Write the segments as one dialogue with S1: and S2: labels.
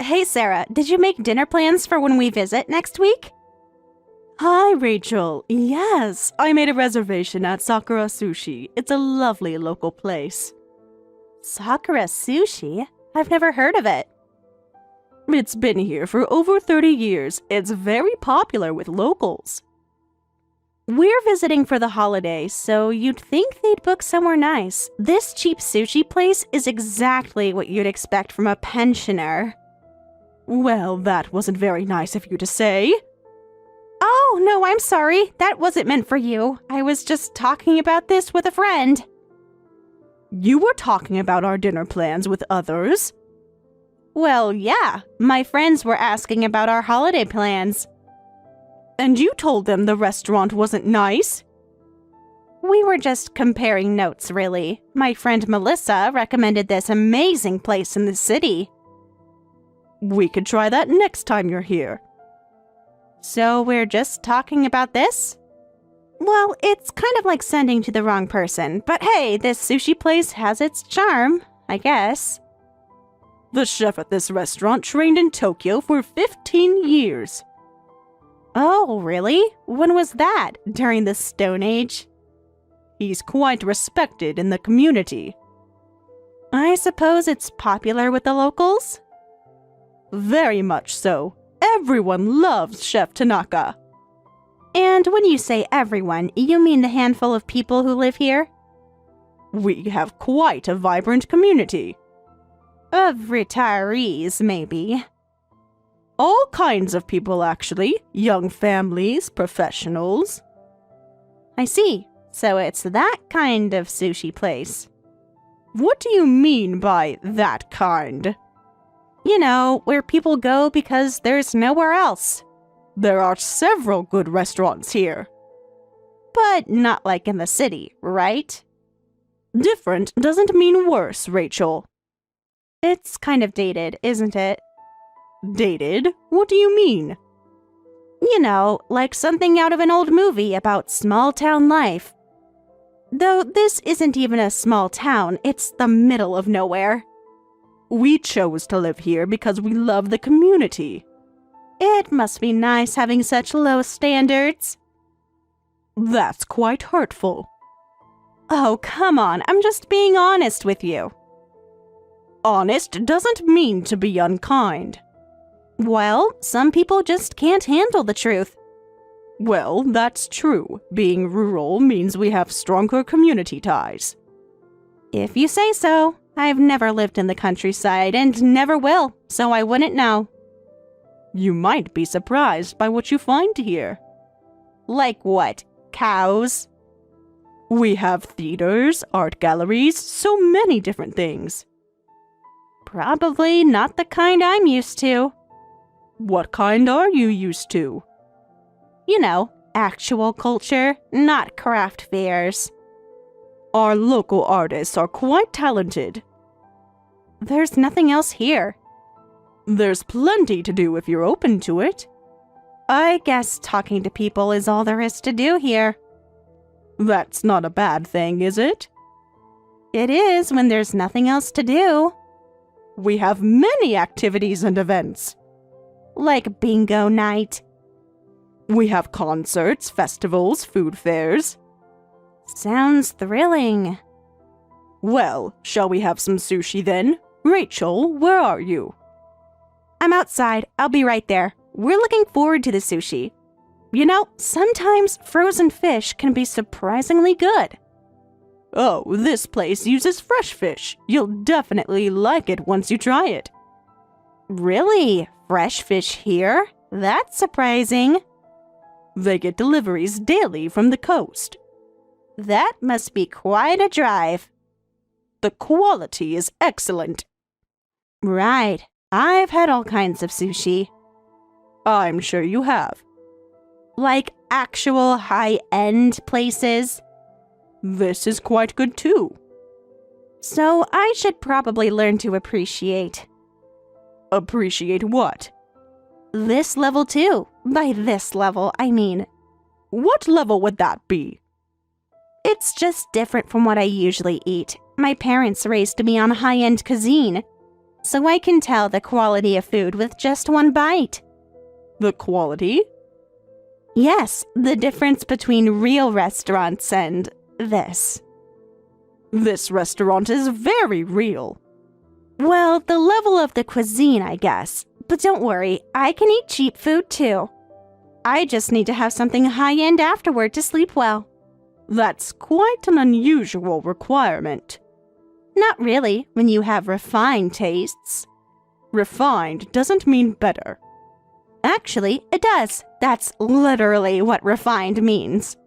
S1: Hey Sarah, did you make dinner plans for when we visit next week?
S2: Hi, Rachel. Yes, I made a reservation at Sakura Sushi. It's a lovely local place.
S1: Sakura Sushi? I've never heard of it.
S2: It's been here for over 30 years. It's very popular with locals.
S1: We're visiting for the holiday, so you'd think they'd book somewhere nice. This cheap sushi place is exactly what you'd expect from a pensioner.
S2: Well, that wasn't very nice of you to say.
S1: Oh, no, I'm sorry. That wasn't meant for you. I was just talking about this with a friend.
S2: You were talking about our dinner plans with others?
S1: Well, yeah. My friends were asking about our holiday plans.
S2: And you told them the restaurant wasn't nice?
S1: We were just comparing notes, really. My friend Melissa recommended this amazing place in the city.
S2: We could try that next time you're here.
S1: So we're just talking about this? Well, it's kind of like sending to the wrong person, but hey, this sushi place has its charm, I guess.
S2: The chef at this restaurant trained in Tokyo for 15 years.
S1: Oh, really? When was that? During the Stone Age?
S2: He's quite respected in the community.
S1: I suppose it's popular with the locals?
S2: Very much so. Everyone loves Chef Tanaka.
S1: And when you say everyone, you mean the handful of people who live here?
S2: We have quite a vibrant community.
S1: Of retirees, maybe.
S2: All kinds of people, actually. Young families, professionals.
S1: I see. So it's that kind of sushi place.
S2: What do you mean by that kind?
S1: You know, where people go because there's nowhere else.
S2: There are several good restaurants here.
S1: But not like in the city, right?
S2: Different doesn't mean worse, Rachel.
S1: It's kind of dated, isn't it?
S2: Dated? What do you mean?
S1: You know, like something out of an old movie about small-town life. Though this isn't even a small town, it's the middle of nowhere.
S2: We chose to live here because we love the community.
S1: It must be nice having such low standards.
S2: That's quite hurtful.
S1: Oh, come on, I'm just being honest with you.
S2: Honest doesn't mean to be unkind.
S1: Well, some people just can't handle the truth.
S2: Well, that's true. Being rural means we have stronger community ties.
S1: If you say so. I've never lived in the countryside and never will, so I wouldn't know.
S2: You might be surprised by what you find here.
S1: Like what? Cows?
S2: We have theaters, art galleries, so many different things.
S1: Probably not the kind I'm used to.
S2: What kind are you used to?
S1: You know, actual culture, not craft fairs.
S2: Our local artists are quite talented.
S1: There's nothing else here.
S2: There's plenty to do if you're open to it.
S1: I guess talking to people is all there is to do here.
S2: That's not a bad thing, is it?
S1: It is when there's nothing else to do.
S2: We have many activities and events.
S1: Like bingo night.
S2: We have concerts, festivals, food fairs.
S1: Sounds thrilling.
S2: Well, shall we have some sushi then? Rachel, where are you?
S1: I'm outside. I'll be right there. We're looking forward to the sushi. You know, sometimes frozen fish can be surprisingly good.
S2: Oh, this place uses fresh fish. You'll definitely like it once you try it.
S1: Really? Fresh fish here? That's surprising.
S2: They get deliveries daily from the coast.
S1: That must be quite a drive.
S2: The quality is excellent.
S1: Right. I've had all kinds of sushi.
S2: I'm sure you have.
S1: Like actual high-end places.
S2: This is quite good too.
S1: So I should probably learn to appreciate.
S2: Appreciate what?
S1: This level too. By this level, I mean.
S2: What level would that be?
S1: It's just different from what I usually eat. My parents raised me on high-end cuisine. so I can tell the quality of food with just one bite.
S2: The quality?
S1: Yes, the difference between real restaurants and this.
S2: This restaurant is very real.
S1: Well, the level of the cuisine, I guess. But don't worry, I can eat cheap food too. I just need to have something high-end afterward to sleep well.
S2: That's quite an unusual requirement.
S1: Not really, when you have refined tastes.
S2: Refined doesn't mean better.
S1: Actually, it does. That's literally what refined means.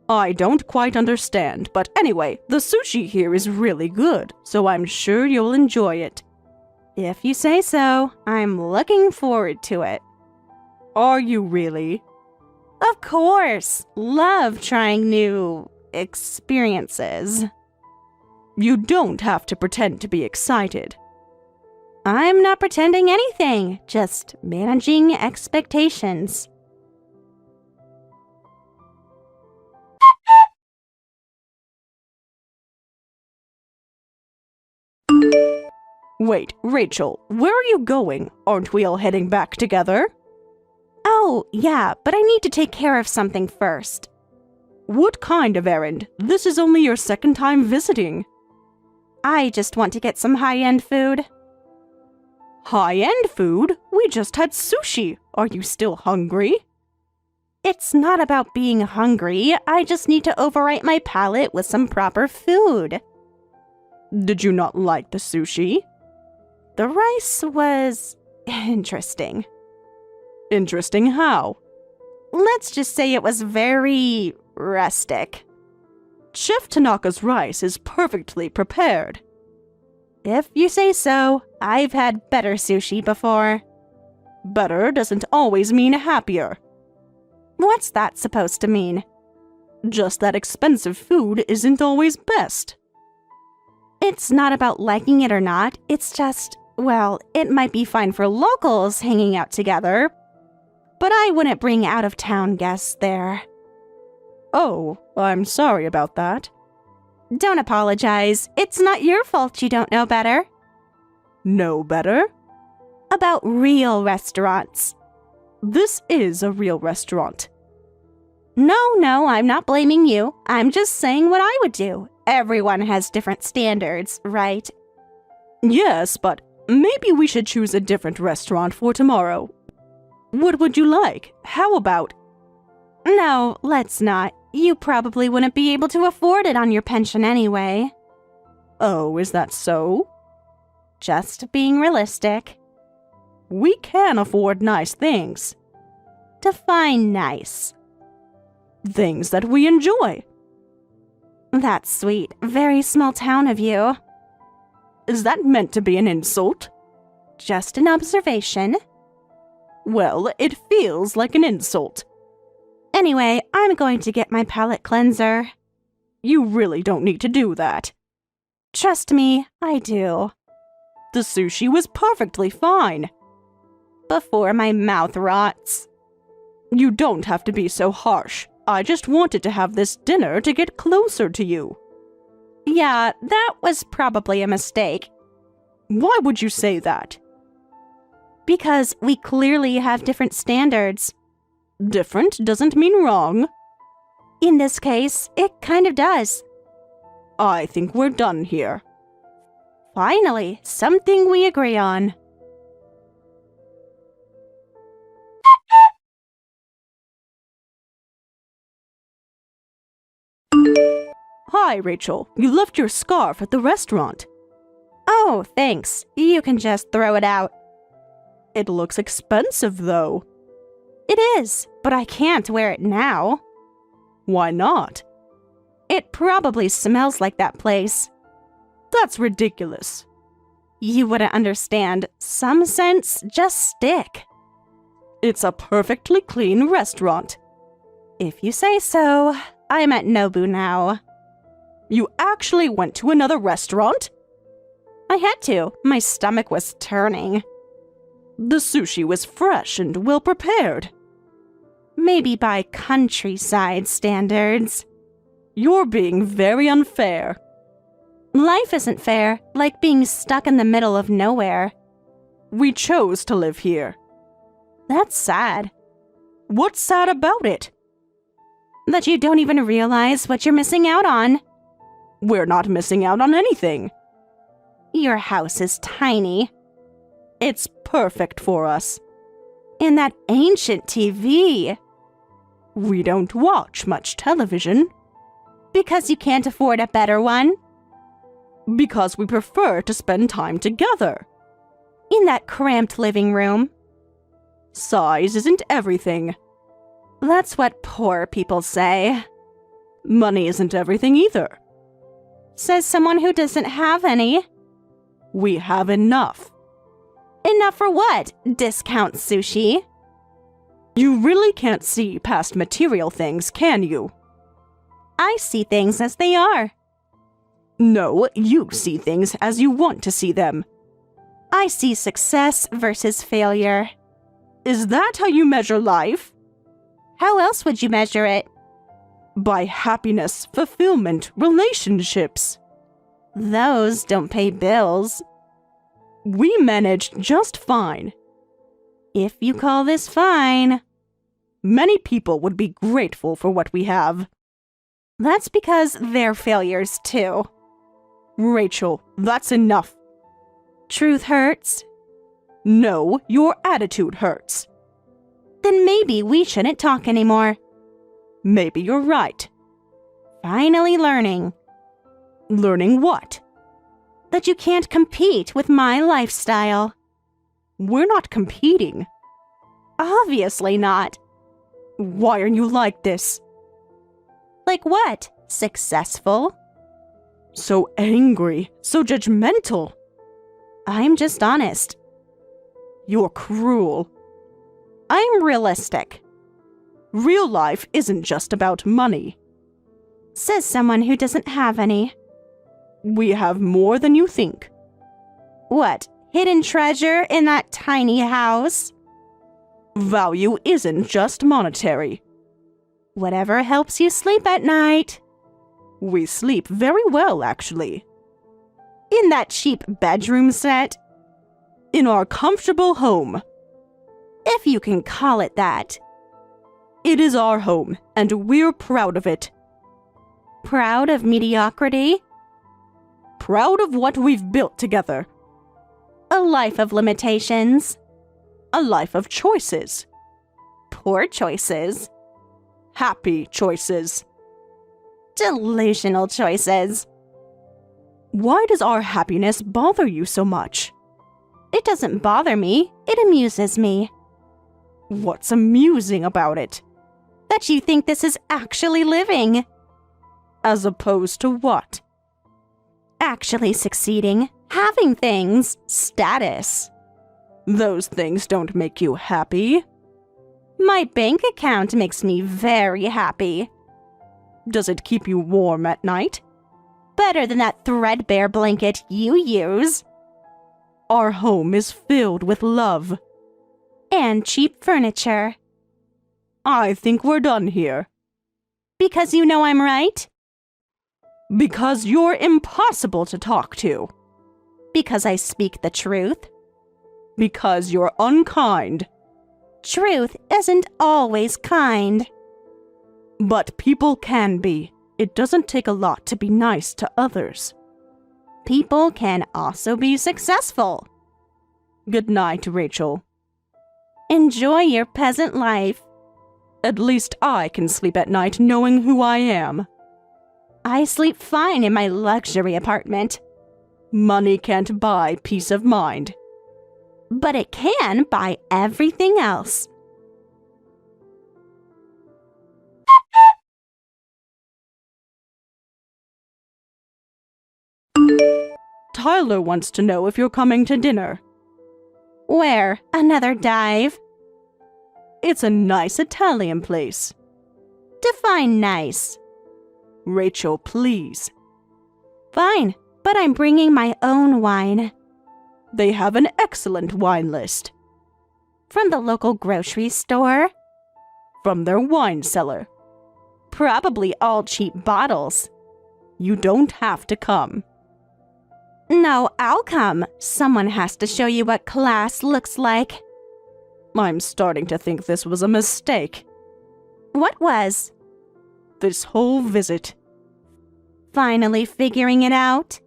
S2: I don't quite understand, but anyway, the sushi here is really good, so I'm sure you'll enjoy it.
S1: If you say so, I'm looking forward to it.
S2: Are you really?
S1: Of course! Love trying new experiences.
S2: You don't have to pretend to be excited.
S1: I'm not pretending anything, just managing expectations.
S2: Wait, Rachel, where are you going? Aren't we all heading back together?
S1: Oh, yeah, but I need to take care of something first.
S2: What kind of errand? This is only your second time visiting.
S1: I just want to get some high-end food.
S2: High-end food? We just had sushi. Are you still hungry?
S1: It's not about being hungry. I just need to overwrite my palate with some proper food.
S2: Did you not like the sushi?
S1: The rice was interesting.
S2: Interesting how?
S1: Let's just say it was very rustic.
S2: Chef Tanaka's rice is perfectly prepared.
S1: If you say so, I've had better sushi before.
S2: Better doesn't always mean happier.
S1: What's that supposed to mean?
S2: Just that expensive food isn't always best.
S1: It's not about liking it or not, it's just, well, it might be fine for locals hanging out together, but I wouldn't bring out-of-town guests there.
S2: Oh, I'm sorry about that.
S1: Don't apologize. It's not your fault you don't know better.
S2: Know better?
S1: About real restaurants.
S2: This is a real restaurant.
S1: No, I'm not blaming you. I'm just saying what I would do. Everyone has different standards, right?
S2: Yes, but maybe we should choose a different restaurant for tomorrow. What would you like? How about...
S1: No, let's not. You probably wouldn't be able to afford it on your pension anyway.
S2: Oh, is that so?
S1: Just being realistic.
S2: We can afford nice things.
S1: Define nice.
S2: Things that we enjoy.
S1: That's sweet. Very small town of you.
S2: Is that meant to be an insult?
S1: Just an observation.
S2: Well, it feels like an insult.
S1: Anyway, I'm going to get my palate cleanser.
S2: You really don't need to do that.
S1: Trust me, I do.
S2: The sushi was perfectly fine.
S1: Before my mouth rots.
S2: You don't have to be so harsh. I just wanted to have this dinner to get closer to you.
S1: Yeah, that was probably a mistake.
S2: Why would you say that?
S1: Because we clearly have different standards.
S2: Different doesn't mean wrong.
S1: In this case, it kind of does.
S2: I think we're done here.
S1: Finally, something we agree on.
S2: Hi, Rachel. You left your scarf at the restaurant.
S1: Oh, thanks. You can just throw it out.
S2: It looks expensive, though.
S1: It is, but I can't wear it now.
S2: Why not?
S1: It probably smells like that place.
S2: That's ridiculous.
S1: You wouldn't understand. Some scents just stick.
S2: It's a perfectly clean restaurant.
S1: If you say so. I'm at Nobu now.
S2: You actually went to another restaurant?
S1: I had to. My stomach was turning.
S2: The sushi was fresh and well prepared.
S1: Maybe by countryside standards.
S2: You're being very unfair.
S1: Life isn't fair, like being stuck in the middle of nowhere.
S2: We chose to live here.
S1: That's sad.
S2: What's sad about it?
S1: That you don't even realize what you're missing out on.
S2: We're not missing out on anything.
S1: Your house is tiny.
S2: It's perfect for us.
S1: And that ancient TV.
S2: We don't watch much television.
S1: Because you can't afford a better one?
S2: Because we prefer to spend time together.
S1: In that cramped living room.
S2: Size isn't everything.
S1: That's what poor people say.
S2: Money isn't everything either.
S1: Says someone who doesn't have any.
S2: We have enough.
S1: Enough for what? Discount sushi?
S2: You really can't see past material things, can you?
S1: I see things as they are.
S2: No, you see things as you want to see them.
S1: I see success versus failure.
S2: Is that how you measure life?
S1: How else would you measure it?
S2: By happiness, fulfillment, relationships.
S1: Those don't pay bills.
S2: We manage just fine.
S1: If you call this fine.
S2: Many people would be grateful for what we have.
S1: That's because they're failures too.
S2: Rachel, that's enough.
S1: Truth hurts.
S2: No, your attitude hurts.
S1: Then maybe we shouldn't talk anymore.
S2: Maybe you're right.
S1: Finally learning.
S2: Learning what?
S1: That you can't compete with my lifestyle.
S2: We're not competing.
S1: Obviously not.
S2: Why are you like this?
S1: Like what? Successful?
S2: So angry, so judgmental.
S1: I'm just honest.
S2: You're cruel.
S1: I'm realistic.
S2: Real life isn't just about money.
S1: Says someone who doesn't have any.
S2: We have more than you think.
S1: What? Hidden treasure in that tiny house?
S2: Value isn't just monetary.
S1: Whatever helps you sleep at night.
S2: We sleep very well, actually.
S1: In that cheap bedroom set?
S2: In our comfortable home.
S1: If you can call it that.
S2: It is our home, and we're proud of it.
S1: Proud of mediocrity?
S2: Proud of what we've built together.
S1: A life of limitations.
S2: A life of choices.
S1: Poor choices.
S2: Happy choices.
S1: Delusional choices.
S2: Why does our happiness bother you so much?
S1: It doesn't bother me. It amuses me.
S2: What's amusing about it?
S1: That you think this is actually living.
S2: As opposed to what?
S1: Actually succeeding, having things, status.
S2: Those things don't make you happy.
S1: My bank account makes me very happy.
S2: Does it keep you warm at night?
S1: Better than that threadbare blanket you use.
S2: Our home is filled with love.
S1: And cheap furniture.
S2: I think we're done here.
S1: Because you know I'm right?
S2: Because you're impossible to talk to.
S1: Because I speak the truth.
S2: Because you're unkind.
S1: Truth isn't always kind.
S2: But people can be. It doesn't take a lot to be nice to others.
S1: People can also be successful.
S2: Good night, Rachel.
S1: Enjoy your peasant life.
S2: At least I can sleep at night knowing who I am.
S1: I sleep fine in my luxury apartment.
S2: Money can't buy peace of mind.
S1: But it can buy everything else.
S2: Tyler wants to know if you're coming to dinner.
S1: Where? Another dive?
S2: It's a nice Italian place.
S1: Define nice.
S2: Rachel, please.
S1: Fine, but I'm bringing my own wine.
S2: They have an excellent wine list.
S1: From the local grocery store?
S2: From their wine cellar.
S1: Probably all cheap bottles.
S2: You don't have to come.
S1: No, I'll come. Someone has to show you what class looks like.
S2: I'm starting to think this was a mistake.
S1: What was?
S2: This whole visit.
S1: Finally figuring it out?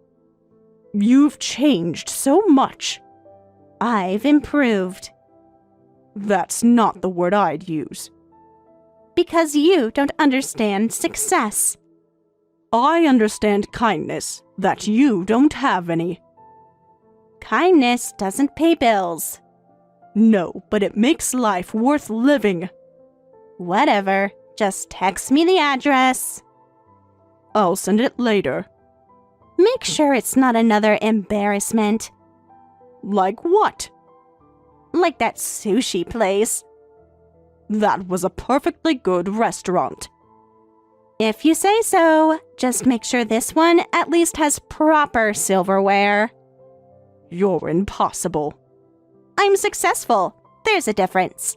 S2: You've changed so much.
S1: I've improved.
S2: That's not the word I'd use.
S1: Because you don't understand success.
S2: I understand kindness, that you don't have any.
S1: Kindness doesn't pay bills.
S2: No, but it makes life worth living.
S1: Whatever, just text me the address.
S2: I'll send it later.
S1: Make sure it's not another embarrassment.
S2: Like what?
S1: Like that sushi place.
S2: That was a perfectly good restaurant.
S1: If you say so, just make sure this one at least has proper silverware.
S2: You're impossible.
S1: I'm successful. There's a difference.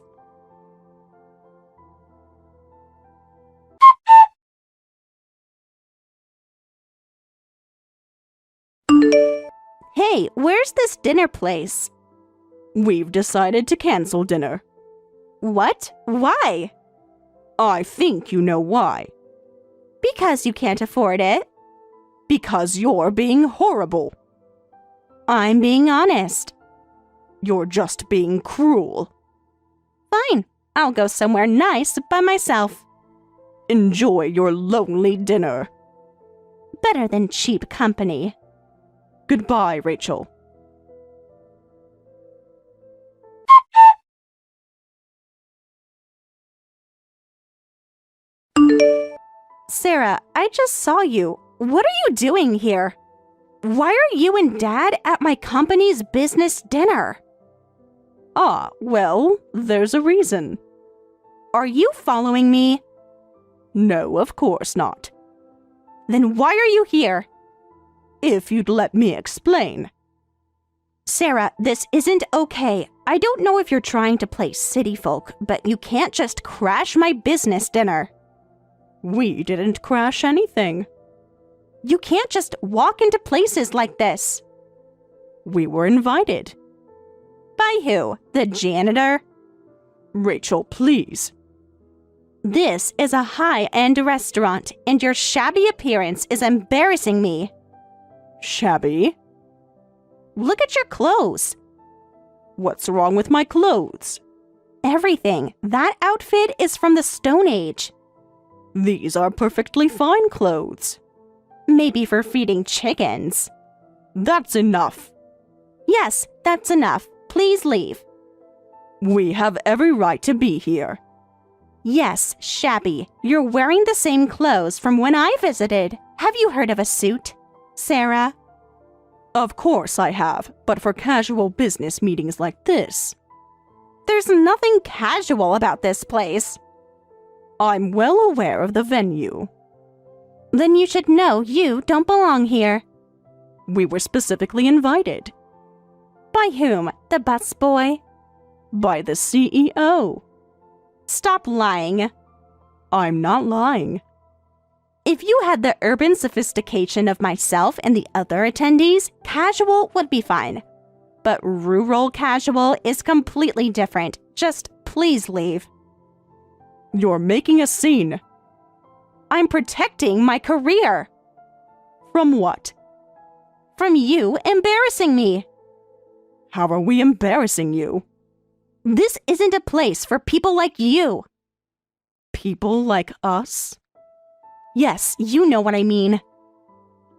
S1: Hey, where's this dinner place?
S2: We've decided to cancel dinner.
S1: What? Why?
S2: I think you know why.
S1: Because you can't afford it.
S2: Because you're being horrible.
S1: I'm being honest.
S2: You're just being cruel.
S1: Fine, I'll go somewhere nice by myself.
S2: Enjoy your lonely dinner.
S1: Better than cheap company.
S2: Goodbye, Rachel.
S1: Sarah, I just saw you. What are you doing here? Why are you and Dad at my company's business dinner?
S2: Ah, well, there's a reason.
S1: Are you following me?
S2: No, of course not.
S1: Then why are you here?
S2: If you'd let me explain.
S1: Sarah, this isn't okay. I don't know if you're trying to play city folk, but you can't just crash my business dinner.
S2: We didn't crash anything.
S1: You can't just walk into places like this.
S2: We were invited.
S1: By who? The janitor?
S2: Rachel, please.
S1: This is a high-end restaurant, and your shabby appearance is embarrassing me.
S2: Shabby?
S1: Look at your clothes.
S2: What's wrong with my clothes?
S1: Everything. That outfit is from the Stone Age.
S2: These are perfectly fine clothes.
S1: Maybe for feeding chickens.
S2: That's enough.
S1: Yes, that's enough. Please leave.
S2: We have every right to be here.
S1: Yes, shabby. You're wearing the same clothes from when I visited. Have you heard of a suit, Sarah?
S2: Of course I have, but for casual business meetings like this.
S1: There's nothing casual about this place.
S2: I'm well aware of the venue.
S1: Then you should know you don't belong here.
S2: We were specifically invited.
S1: By whom? The busboy?
S2: By the CEO.
S1: Stop lying.
S2: I'm not lying.
S1: If you had the urban sophistication of myself and the other attendees, casual would be fine. But rural casual is completely different. Just please leave.
S2: You're making a scene.
S1: I'm protecting my career.
S2: From what?
S1: From you embarrassing me.
S2: How are we embarrassing you?
S1: This isn't a place for people like you.
S2: People like us?
S1: Yes, you know what I mean.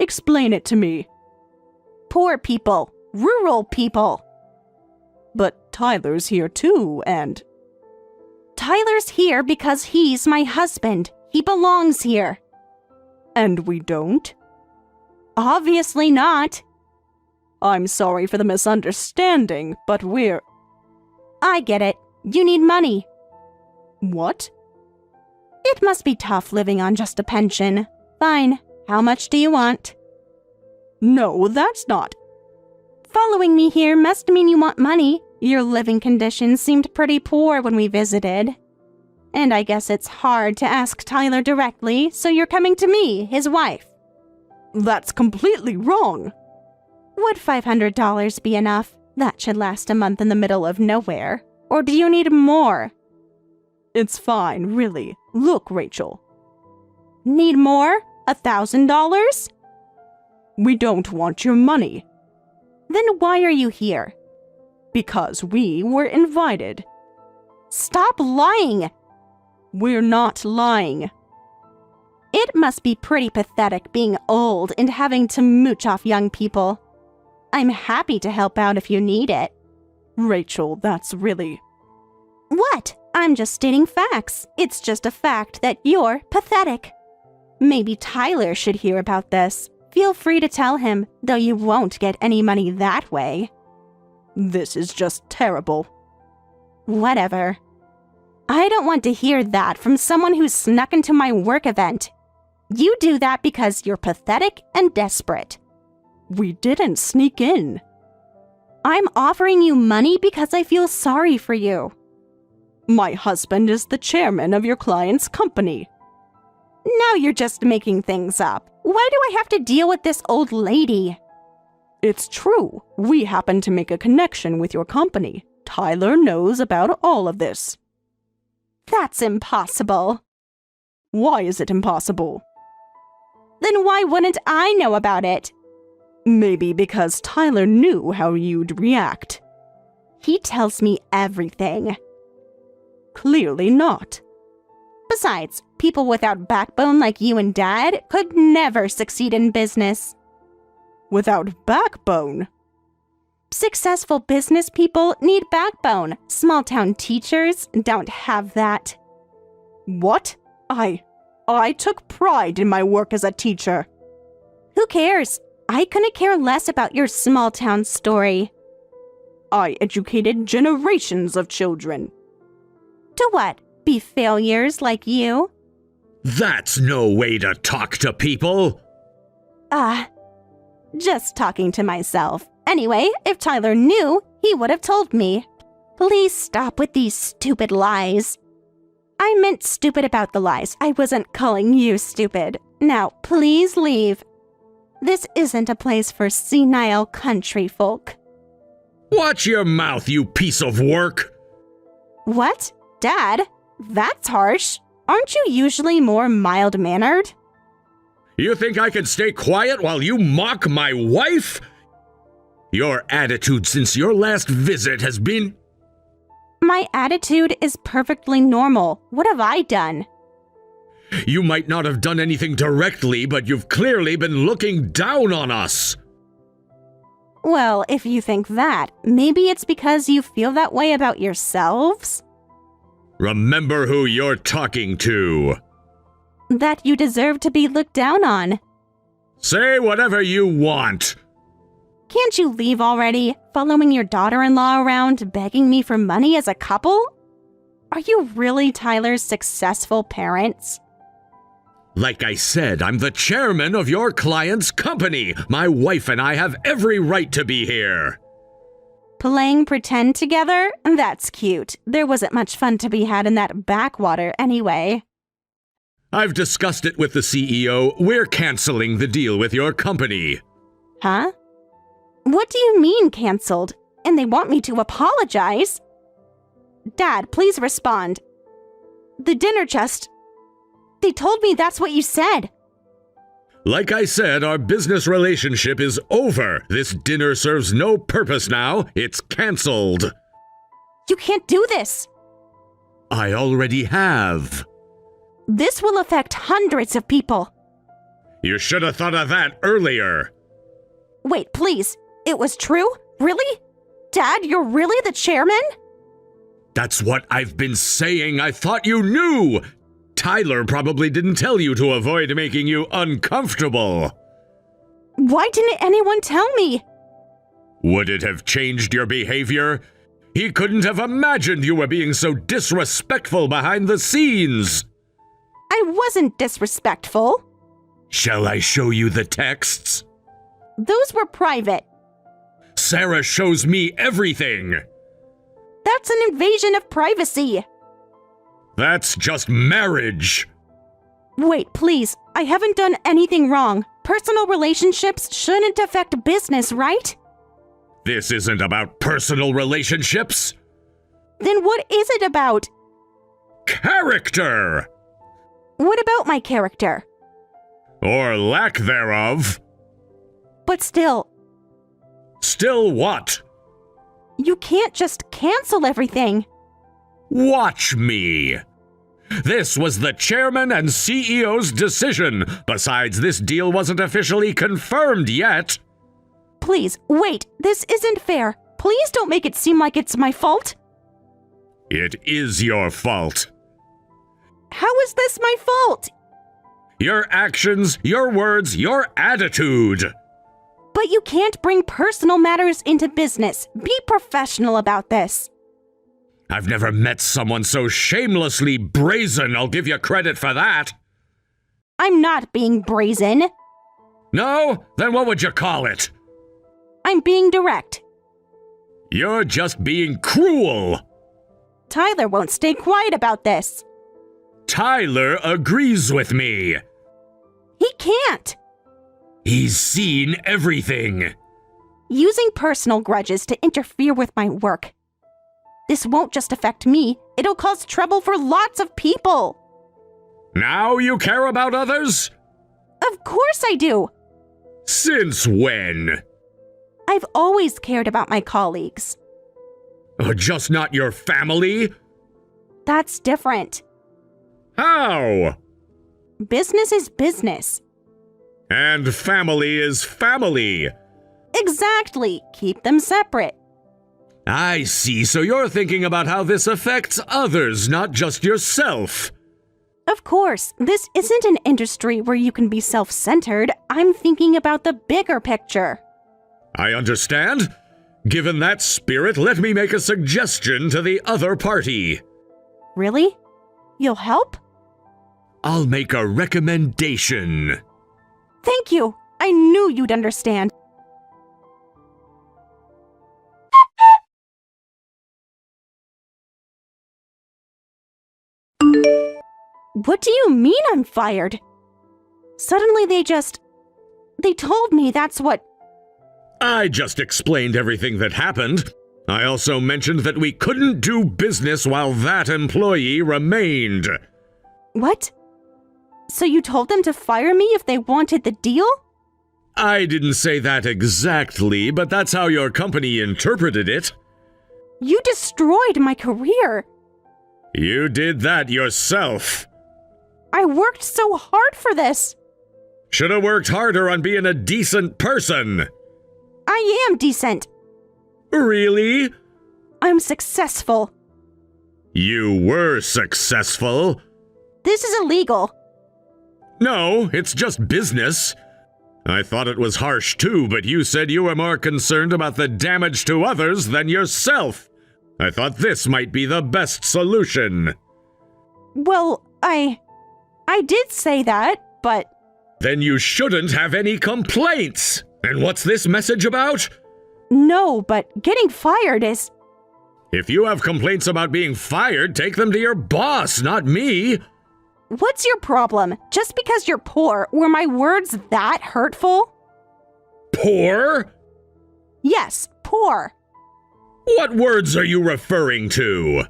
S2: Explain it to me.
S1: Poor people. Rural people.
S2: But Tyler's here too, and...
S1: Tyler's here because he's my husband. He belongs here.
S2: And we don't?
S1: Obviously not.
S2: I'm sorry for the misunderstanding, but we're...
S1: I get it. You need money.
S2: What?
S1: It must be tough living on just a pension. Fine. How much do you want?
S2: No, that's not...
S1: Following me here must mean you want money. Your living conditions seemed pretty poor when we visited. And I guess it's hard to ask Tyler directly, so you're coming to me, his wife.
S2: That's completely wrong.
S1: Would $500 be enough? That should last a month in the middle of nowhere. Or do you need more?
S2: It's fine, really. Look, Rachel.
S1: Need more? $1,000?
S2: We don't want your money.
S1: Then why are you here?
S2: Because we were invited.
S1: Stop lying!
S2: We're not lying.
S1: It must be pretty pathetic being old and having to mooch off young people. I'm happy to help out if you need it.
S2: Rachel, that's really...
S1: What? I'm just stating facts. It's just a fact that you're pathetic. Maybe Tyler should hear about this. Feel free to tell him, though you won't get any money that way.
S2: This is just terrible.
S1: Whatever. I don't want to hear that from someone who snuck into my work event. You do that because you're pathetic and desperate.
S2: We didn't sneak in.
S1: I'm offering you money because I feel sorry for you.
S2: My husband is the chairman of your client's company.
S1: Now you're just making things up. Why do I have to deal with this old lady?
S2: It's true. We happen to make a connection with your company. Tyler knows about all of this.
S1: That's impossible.
S2: Why is it impossible?
S1: Then why wouldn't I know about it?
S2: Maybe because Tyler knew how you'd react.
S1: He tells me everything.
S2: Clearly not.
S1: Besides, people without backbone like you and Dad could never succeed in business.
S2: Without backbone?
S1: Successful business people need backbone. Small-town teachers don't have that.
S2: What? I took pride in my work as a teacher.
S1: Who cares? I couldn't care less about your small-town story.
S2: I educated generations of children.
S1: To what? Be failures like you?
S3: That's no way to talk to people.
S1: Just talking to myself. Anyway, if Tyler knew, he would have told me. Please stop with these stupid lies. I meant stupid about the lies. I wasn't calling you stupid. Now, please leave. This isn't a place for senile country folk.
S3: Watch your mouth, you piece of work.
S1: What? Dad? That's harsh. Aren't you usually more mild-mannered?
S3: You think I can stay quiet while you mock my wife? Your attitude since your last visit has been...
S1: My attitude is perfectly normal. What have I done?
S3: You might not have done anything directly, but you've clearly been looking down on us.
S1: Well, if you think that, maybe it's because you feel that way about yourselves?
S3: Remember who you're talking to.
S1: That you deserve to be looked down on.
S3: Say whatever you want.
S1: Can't you leave already? Following your daughter-in-law around, begging me for money as a couple? Are you really Tyler's successful parents?
S3: Like I said, I'm the chairman of your client's company. My wife and I have every right to be here.
S1: Playing pretend together? That's cute. There wasn't much fun to be had in that backwater anyway.
S3: I've discussed it with the CEO. We're canceling the deal with your company.
S1: Huh? What do you mean canceled? And they want me to apologize? Dad, please respond. The dinner just... They told me that's what you said.
S3: Like I said, our business relationship is over. This dinner serves no purpose now. It's canceled.
S1: You can't do this.
S3: I already have.
S1: This will affect hundreds of people.
S3: You should have thought of that earlier.
S1: Wait, please. It was true? Really? Dad, you're really the chairman?
S3: That's what I've been saying. I thought you knew. Tyler probably didn't tell you to avoid making you uncomfortable.
S1: Why didn't anyone tell me?
S3: Would it have changed your behavior? He couldn't have imagined you were being so disrespectful behind the scenes.
S1: I wasn't disrespectful.
S3: Shall I show you the texts?
S1: Those were private.
S3: Sarah shows me everything.
S1: That's an invasion of privacy.
S3: That's just marriage.
S1: Wait, please. I haven't done anything wrong. Personal relationships shouldn't affect business, right?
S3: This isn't about personal relationships.
S1: Then what is it about?
S3: Character!
S1: What about my character?
S3: Or lack thereof.
S1: But still,
S3: Still what?
S1: you can't just cancel everything.
S3: Watch me. This was the chairman and CEO's decision. Besides, this deal wasn't officially confirmed yet.
S1: Please, wait, this isn't fair. Please don't make it seem like it's my fault.
S3: It is your fault.
S1: How is this my fault?
S3: Your actions, your words, your attitude.
S1: But you can't bring personal matters into business. Be professional about this.
S3: I've never met someone so shamelessly brazen, I'll give you credit for that.
S1: I'm not being brazen.
S3: No? Then what would you call it?
S1: I'm being direct.
S3: You're just being cruel.
S1: Tyler won't stay quiet about this.
S3: Tyler agrees with me.
S1: He can't.
S3: He's seen everything.
S1: Using personal grudges to interfere with my work. This won't just affect me, it'll cause trouble for lots of people.
S3: Now you care about others?
S1: Of course I do.
S3: Since when?
S1: I've always cared about my colleagues.
S3: Just not your family?
S1: That's different.
S3: How?
S1: Business is business.
S3: And family is family.
S1: Exactly. Keep them separate.
S3: I see, so you're thinking about how this affects others, not just yourself.
S1: Of course, this isn't an industry where you can be self-centered. I'm thinking about the bigger picture.
S3: I understand. Given that spirit, let me make a suggestion to the other party.
S1: Really? You'll help?
S3: I'll make a recommendation.
S1: Thank you. I knew you'd understand. What do you mean I'm fired? Suddenly they told me that's what...
S3: I just explained everything that happened. I also mentioned that we couldn't do business while that employee remained.
S1: What? So you told them to fire me if they wanted the deal?
S3: I didn't say that exactly, but that's how your company interpreted it.
S1: You destroyed my career.
S3: You did that yourself.
S1: I worked so hard for this.
S3: Should have worked harder on being a decent person.
S1: I am decent.
S3: Really?
S1: I'm successful.
S3: You were successful.
S1: This is illegal.
S3: No, it's just business. I thought it was harsh too, but you said you were more concerned about the damage to others than yourself. I thought this might be the best solution.
S1: Well, I did say that, but...
S3: Then you shouldn't have any complaints. And what's this message about?
S1: No, but getting fired is...
S3: If you have complaints about being fired, take them to your boss, not me.
S1: What's your problem? Just because you're poor, were my words that hurtful?
S3: Poor?
S1: Yes, poor.
S3: What words are you referring to?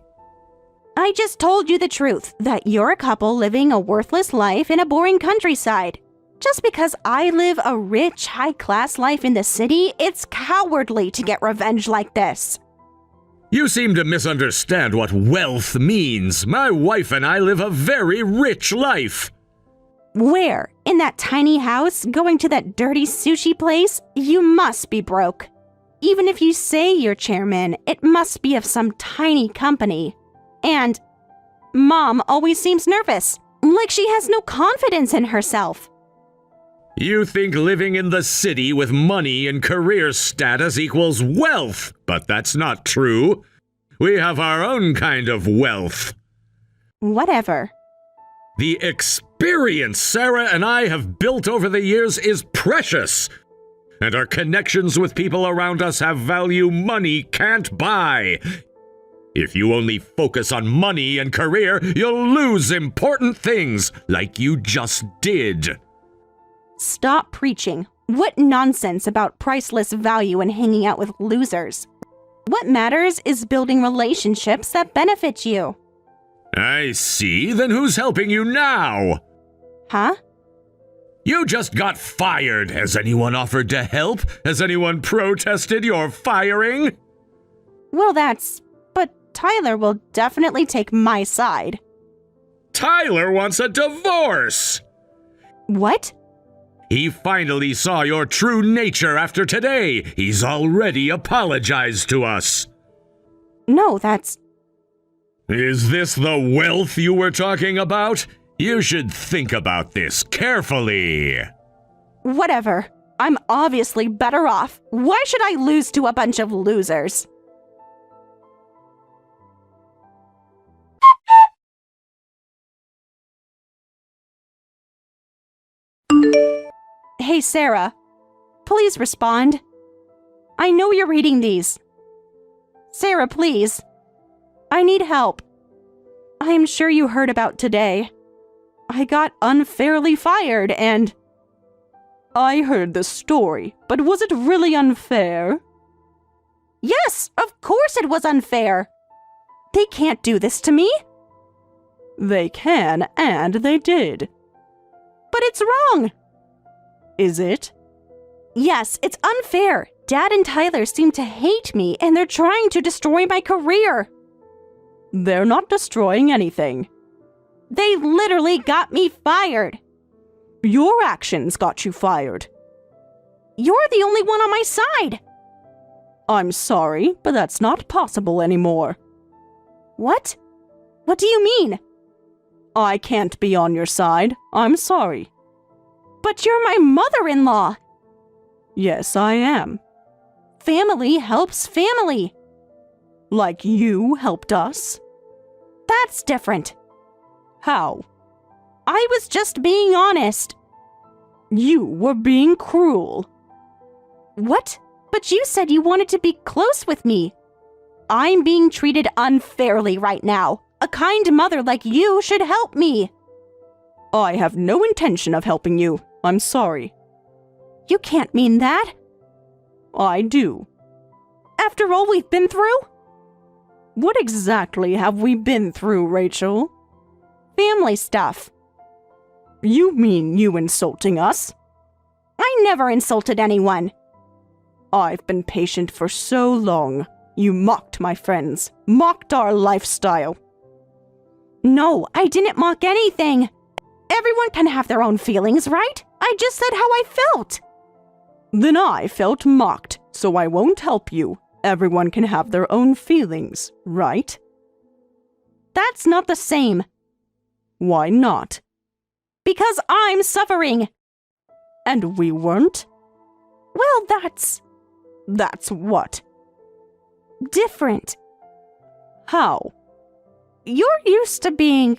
S1: I just told you the truth, that you're a couple living a worthless life in a boring countryside. Just because I live a rich, high-class life in the city, it's cowardly to get revenge like this.
S3: You seem to misunderstand what wealth means. My wife and I live a very rich life.
S1: Where? In that tiny house, going to that dirty sushi place? You must be broke. Even if you say you're chairman, it must be of some tiny company. And Mom always seems nervous, like she has no confidence in herself.
S3: You think living in the city with money and career status equals wealth, but that's not true. We have our own kind of wealth.
S1: Whatever.
S3: The experience Sarah and I have built over the years is precious, and our connections with people around us have value money can't buy. If you only focus on money and career, you'll lose important things like you just did.
S1: Stop preaching. What nonsense about priceless value and hanging out with losers. What matters is building relationships that benefit you.
S3: I see. Then who's helping you now?
S1: Huh?
S3: You just got fired. Has anyone offered to help? Has anyone protested your firing?
S1: Well, but Tyler will definitely take my side.
S3: Tyler wants a divorce!
S1: What?
S3: He finally saw your true nature after today. He's already apologized to us.
S1: No,
S3: Is this the wealth you were talking about? You should think about this carefully.
S1: Whatever. I'm obviously better off. Why should I lose to a bunch of losers? Hey, Sarah. Please respond. I know you're reading these. Sarah, please. I need help. I am sure you heard about today. I got unfairly fired and...
S2: I heard the story, but was it really unfair?
S1: Yes, of course it was unfair. They can't do this to me.
S2: They can, and they did.
S1: But it's wrong.
S2: Is it?
S1: Yes, it's unfair. Dad and Tyler seem to hate me, and they're trying to destroy my career.
S2: They're not destroying anything.
S1: They literally got me fired.
S2: Your actions got you fired.
S1: You're the only one on my side.
S2: I'm sorry, but that's not possible anymore.
S1: What? What do you mean?
S2: I can't be on your side. I'm sorry.
S1: But you're my mother-in-law.
S2: Yes, I am.
S1: Family helps family.
S2: Like you helped us?
S1: That's different.
S2: How?
S1: I was just being honest.
S2: You were being cruel.
S1: What? But you said you wanted to be close with me. I'm being treated unfairly right now. A kind mother like you should help me.
S2: I have no intention of helping you. I'm sorry.
S1: You can't mean that.
S2: I do.
S1: After all we've been through?
S2: What exactly have we been through, Rachel?
S1: Family stuff.
S2: You mean you insulting us?
S1: I never insulted anyone.
S2: I've been patient for so long. You mocked my friends, mocked our lifestyle.
S1: No, I didn't mock anything. Everyone can have their own feelings, right? I just said how I felt.
S2: Then I felt mocked, so I won't help you. Everyone can have their own feelings, right?
S1: That's not the same.
S2: Why not?
S1: Because I'm suffering.
S2: And we weren't?
S1: Well,
S2: That's what?
S1: Different.
S2: How?
S1: You're used to being,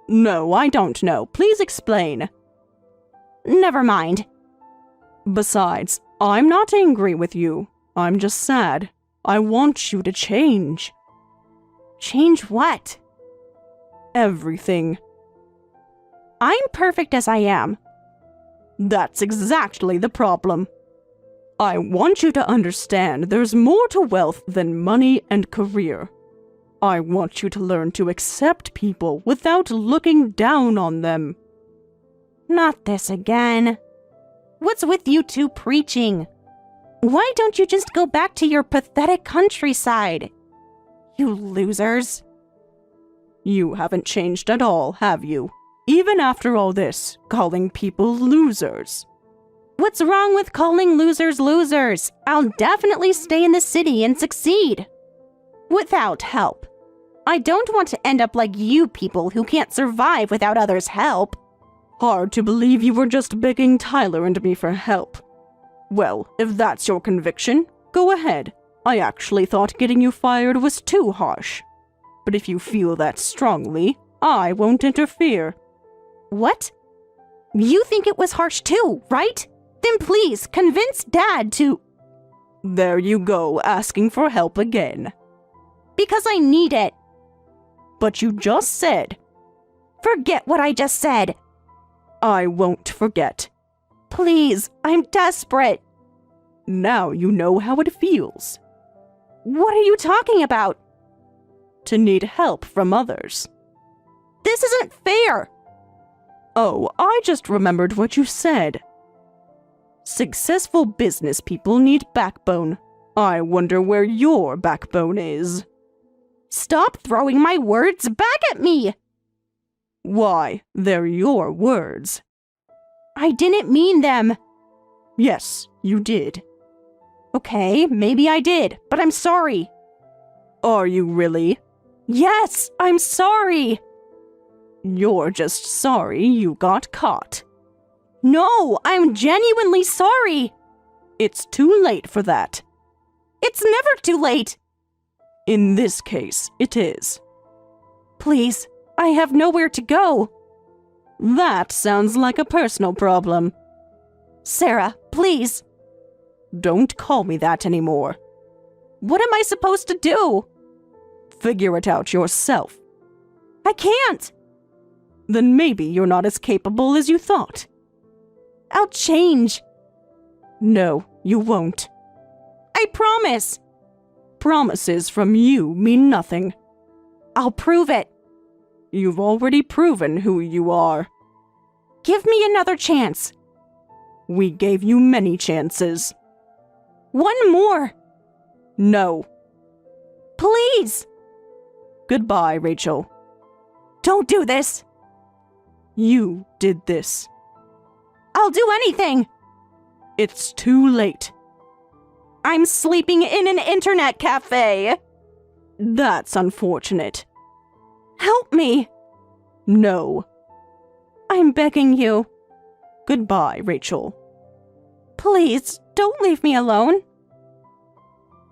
S2: No, I don't know. Please explain.
S1: Never mind.
S2: Besides, I'm not angry with you. I'm just sad. I want you to change.
S1: Change what?
S2: Everything.
S1: I'm perfect as I am.
S2: That's exactly the problem. I want you to understand there's more to wealth than money and career. I want you to learn to accept people without looking down on them.
S1: Not this again. What's with you two preaching? Why don't you just go back to your pathetic countryside? You losers.
S2: You haven't changed at all, have you? Even after all this, calling people losers.
S1: What's wrong with calling losers losers? I'll definitely stay in the city and succeed. Without help. I don't want to end up like you people who can't survive without others' help.
S2: Hard to believe you were just begging Tyler and me for help. Well, if that's your conviction, go ahead. I actually thought getting you fired was too harsh. But if you feel that strongly, I won't interfere.
S1: What? You think it was harsh too, right? Then please convince Dad to...
S2: There you go, asking for help again.
S1: Because I need it.
S2: But you just said...
S1: Forget what I just said.
S2: I won't forget.
S1: Please, I'm desperate.
S2: Now you know how it feels
S1: What are you talking about?
S2: to need help from others.
S1: This isn't fair.
S2: Oh, I just remembered what you said. Successful business people need backbone. I wonder where your backbone is.
S1: Stop throwing my words back at me.
S2: Why, they're your words.
S1: I didn't mean them.
S2: Yes, you did.
S1: Okay, maybe I did, but I'm sorry.
S2: Are you really?
S1: Yes, I'm sorry.
S2: You're just sorry you got caught.
S1: No, I'm genuinely sorry.
S2: It's too late for that.
S1: It's never too late.
S2: In this case, it is.
S1: Please, I have nowhere to go.
S2: That sounds like a personal problem.
S1: Sarah, please.
S2: Don't call me that anymore.
S1: What am I supposed to do?
S2: Figure it out yourself.
S1: I can't.
S2: Then maybe you're not as capable as you thought.
S1: I'll change.
S2: No, you won't.
S1: I promise.
S2: Promises from you mean nothing.
S1: I'll prove it.
S2: You've already proven who you are.
S1: Give me another chance.
S2: We gave you many chances.
S1: One more.
S2: No.
S1: Please.
S2: Goodbye, Rachel.
S1: Don't do this.
S2: You did this.
S1: I'll do anything.
S2: It's too late.
S1: I'm sleeping in an internet cafe.
S2: That's unfortunate.
S1: Help me.
S2: No.
S1: I'm begging you.
S2: Goodbye, Rachel.
S1: Please, don't leave me alone.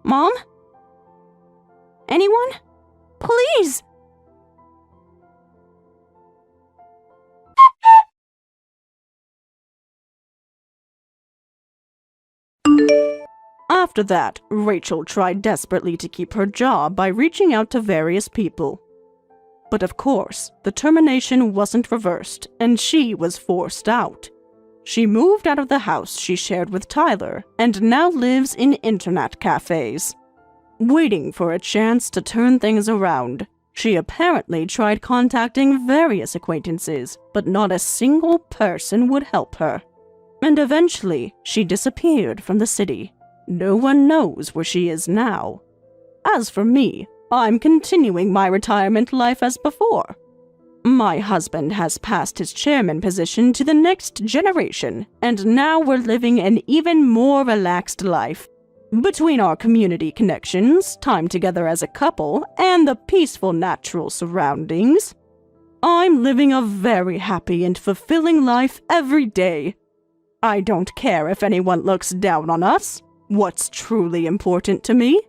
S1: Mom? Anyone? Please!
S2: After that, Rachel tried desperately to keep her job by reaching out to various people. But of course, the termination wasn't reversed, and she was forced out. She moved out of the house she shared with Tyler, and now lives in internet cafes. Waiting for a chance to turn things around, she apparently tried contacting various acquaintances, but not a single person would help her. And eventually, she disappeared from the city. No one knows where she is now. As for me, I'm continuing my retirement life as before. My husband has passed his chairman position to the next generation, and now we're living an even more relaxed life. Between our community connections, time together as a couple, and the peaceful natural surroundings, I'm living a very happy and fulfilling life every day. I don't care if anyone looks down on us. What's truly important to me?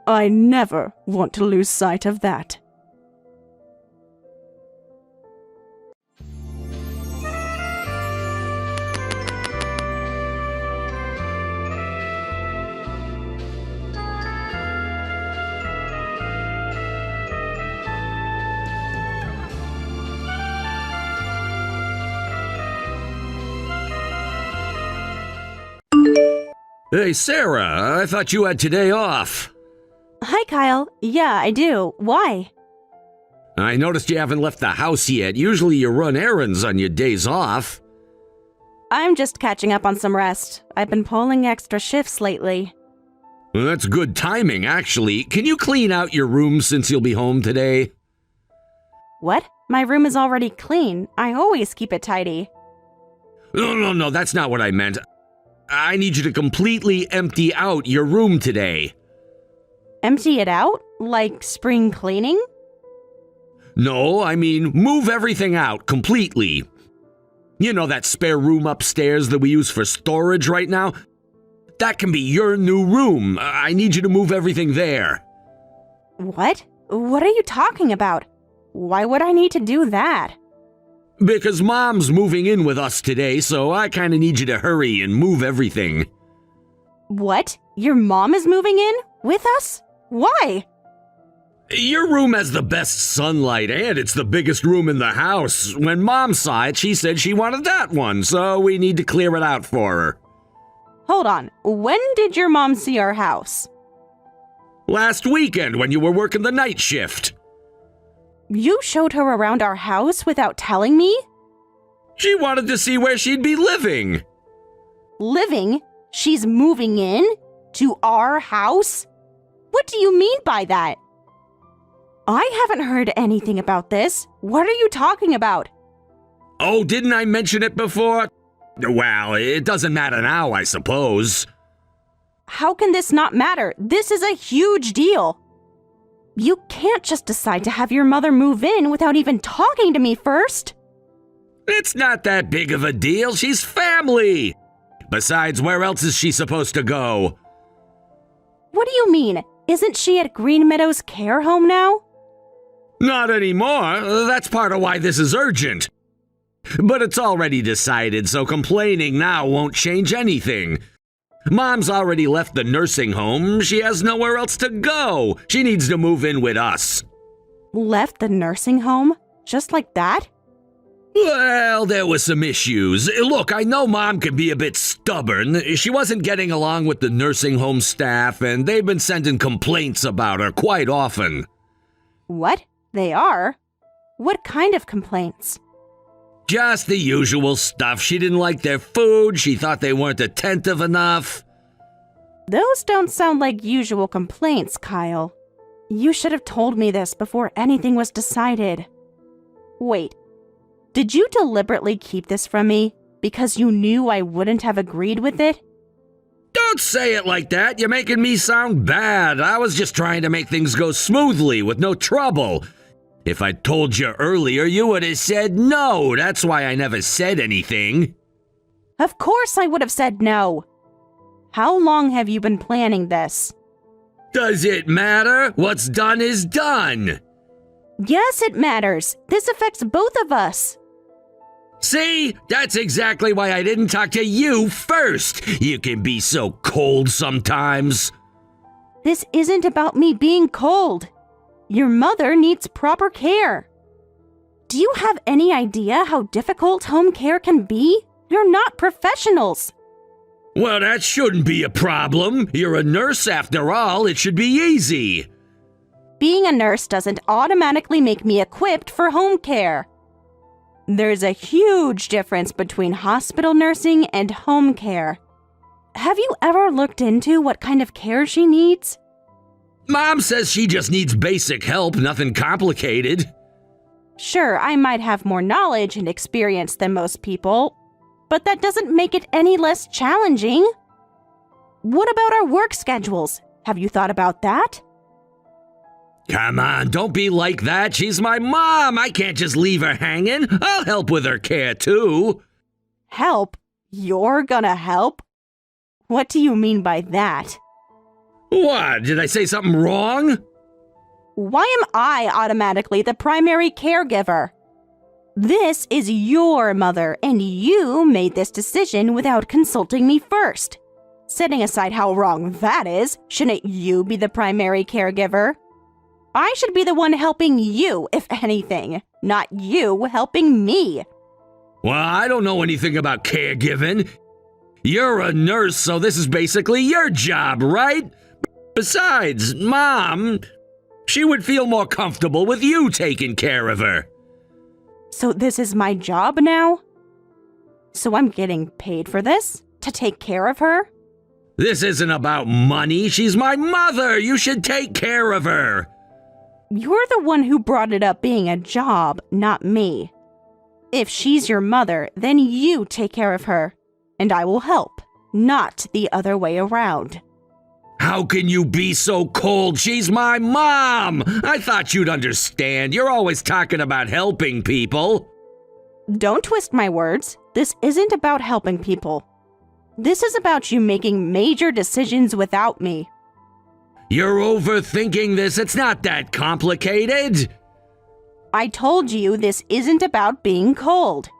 S2: I never want to lose sight of that.
S3: Hey, Sarah, I thought you had today off.
S1: Hi, Kyle. Yeah, I do. Why?
S3: I noticed you haven't left the house yet. Usually you run errands on your days off.
S1: I'm just catching up on some rest. I've been pulling extra shifts lately.
S3: Well, that's good timing, actually. Can you clean out your room since you'll be home today?
S1: What? My room is already clean. I always keep it tidy.
S3: No, that's not what I meant. I need you to completely empty out your room today.
S1: Empty it out? Like spring cleaning?
S3: No, I mean move everything out completely. You know that spare room upstairs that we use for storage right now? That can be your new room. I need you to move everything there.
S1: What? What are you talking about? Why would I need to do that?
S3: Because Mom's moving in with us today, so I kind of need you to hurry and move everything.
S1: What? Your mom is moving in? With us? Why?
S3: Your room has the best sunlight, and it's the biggest room in the house. When Mom saw it, she said she wanted that one, so we need to clear it out for her.
S1: Hold on, when did your mom see our house?
S3: Last weekend, when you were working the night shift.
S1: You showed her around our house without telling me?
S3: She wanted to see where she'd be living.
S1: Living? She's moving in? To our house? What do you mean by that? I haven't heard anything about this. What are you talking about?
S3: Oh, didn't I mention it before? Well, it doesn't matter now, I suppose.
S1: How can this not matter? This is a huge deal. You can't just decide to have your mother move in without even talking to me first.
S3: It's not that big of a deal. She's family. Besides, where else is she supposed to go?
S1: What do you mean? Isn't she at Green Meadows Care Home now?
S3: Not anymore. That's part of why this is urgent. But it's already decided, so complaining now won't change anything. Mom's already left the nursing home. She has nowhere else to go. She needs to move in with us.
S1: Left the nursing home? Just like that?
S3: Well, there were some issues. Look, I know Mom can be a bit stubborn. She wasn't getting along with the nursing home staff, and they've been sending complaints about her quite often.
S1: What? They are? What kind of complaints?
S3: Just the usual stuff. She didn't like their food. She thought they weren't attentive enough.
S1: Those don't sound like usual complaints, Kyle. You should have told me this before anything was decided. Wait, did you deliberately keep this from me because you knew I wouldn't have agreed with it?
S3: Don't say it like that. You're making me sound bad. I was just trying to make things go smoothly with no trouble. If I'd told you earlier, you would have said no. That's why I never said anything.
S1: Of course I would have said no. How long have you been planning this?
S3: Does it matter? What's done is done.
S1: Yes, it matters. This affects both of us.
S3: See? That's exactly why I didn't talk to you first. You can be so cold sometimes.
S1: This isn't about me being cold. Your mother needs proper care. Do you have any idea how difficult home care can be? You're not professionals.
S3: Well, that shouldn't be a problem. You're a nurse after all. It should be easy.
S1: Being a nurse doesn't automatically make me equipped for home care. There's a huge difference between hospital nursing and home care. Have you ever looked into what kind of care she needs?
S3: Mom says she just needs basic help, nothing complicated.
S1: Sure, I might have more knowledge and experience than most people, but that doesn't make it any less challenging. What about our work schedules? Have you thought about that?
S3: Come on, don't be like that. She's my mom. I can't just leave her hanging. I'll help with her care, too.
S1: Help? You're gonna help? What do you mean by that?
S3: What? Did I say something wrong?
S1: Why am I automatically the primary caregiver? This is your mother, and you made this decision without consulting me first. Setting aside how wrong that is, shouldn't you be the primary caregiver? I should be the one helping you, if anything, not you helping me.
S3: Well, I don't know anything about caregiving. You're a nurse, so this is basically your job, right? Besides, Mom, she would feel more comfortable with you taking care of her.
S1: So this is my job now? So I'm getting paid for this? To take care of her?
S3: This isn't about money. She's my mother. You should take care of her.
S1: You're the one who brought it up being a job, not me. If she's your mother, then you take care of her, and I will help, not the other way around.
S3: How can you be so cold? She's my mom! I thought you'd understand. You're always talking about helping people.
S1: Don't twist my words. This isn't about helping people. This is about you making major decisions without me.
S3: You're overthinking this. It's not that complicated.
S1: I told you this isn't about being cold.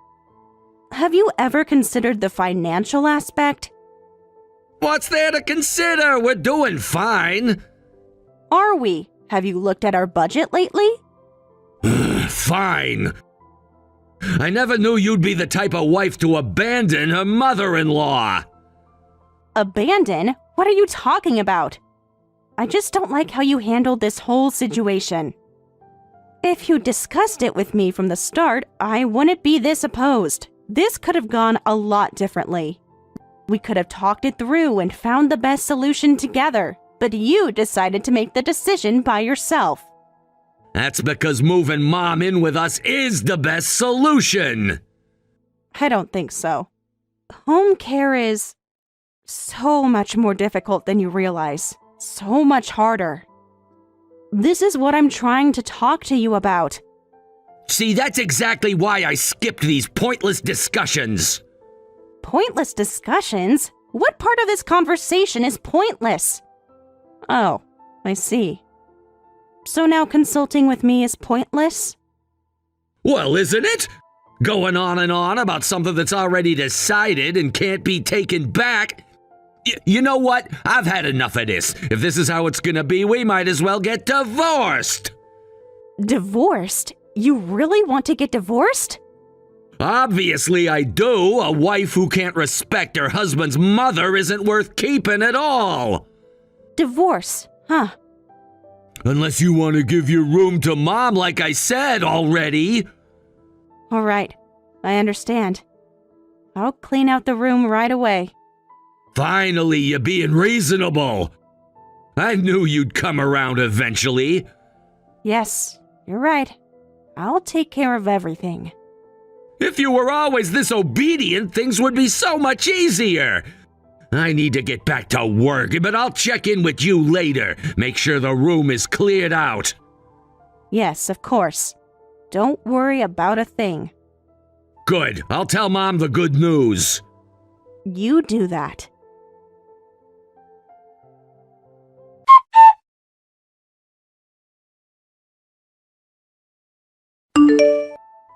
S1: Have you ever considered the financial aspect?
S3: What's there to consider? We're doing fine.
S1: Are we? Have you looked at our budget lately?
S3: Fine. I never knew you'd be the type of wife to abandon her mother-in-law.
S1: Abandon? What are you talking about? I just don't like how you handled this whole situation. If you discussed it with me from the start, I wouldn't be this opposed. This could have gone a lot differently. We could have talked it through and found the best solution together, but you decided to make the decision by yourself.
S3: That's because moving Mom in with us is the best solution.
S1: I don't think so. Home care is so much more difficult than you realize. So much harder. This is what I'm trying to talk to you about.
S3: See, that's exactly why I skipped these pointless discussions.
S1: Pointless discussions? What part of this conversation is pointless? Oh, I see. So now consulting with me is pointless?
S3: Well, isn't it? Going on and on about something that's already decided and can't be taken back. You know what? I've had enough of this. If this is how it's gonna be, we might as well get divorced.
S1: Divorced? You really want to get divorced?
S3: Obviously I do. A wife who can't respect her husband's mother isn't worth keeping at all.
S1: Divorce, huh?
S3: Unless you want to give your room to Mom like I said already.
S1: All right, I understand. I'll clean out the room right away.
S3: Finally, you're being reasonable. I knew you'd come around eventually.
S1: Yes, you're right. I'll take care of everything.
S3: If you were always this obedient, things would be so much easier. I need to get back to work, but I'll check in with you later. Make sure the room is cleared out.
S1: Yes, of course. Don't worry about a thing.
S3: Good. I'll tell Mom the good news.
S1: You do that.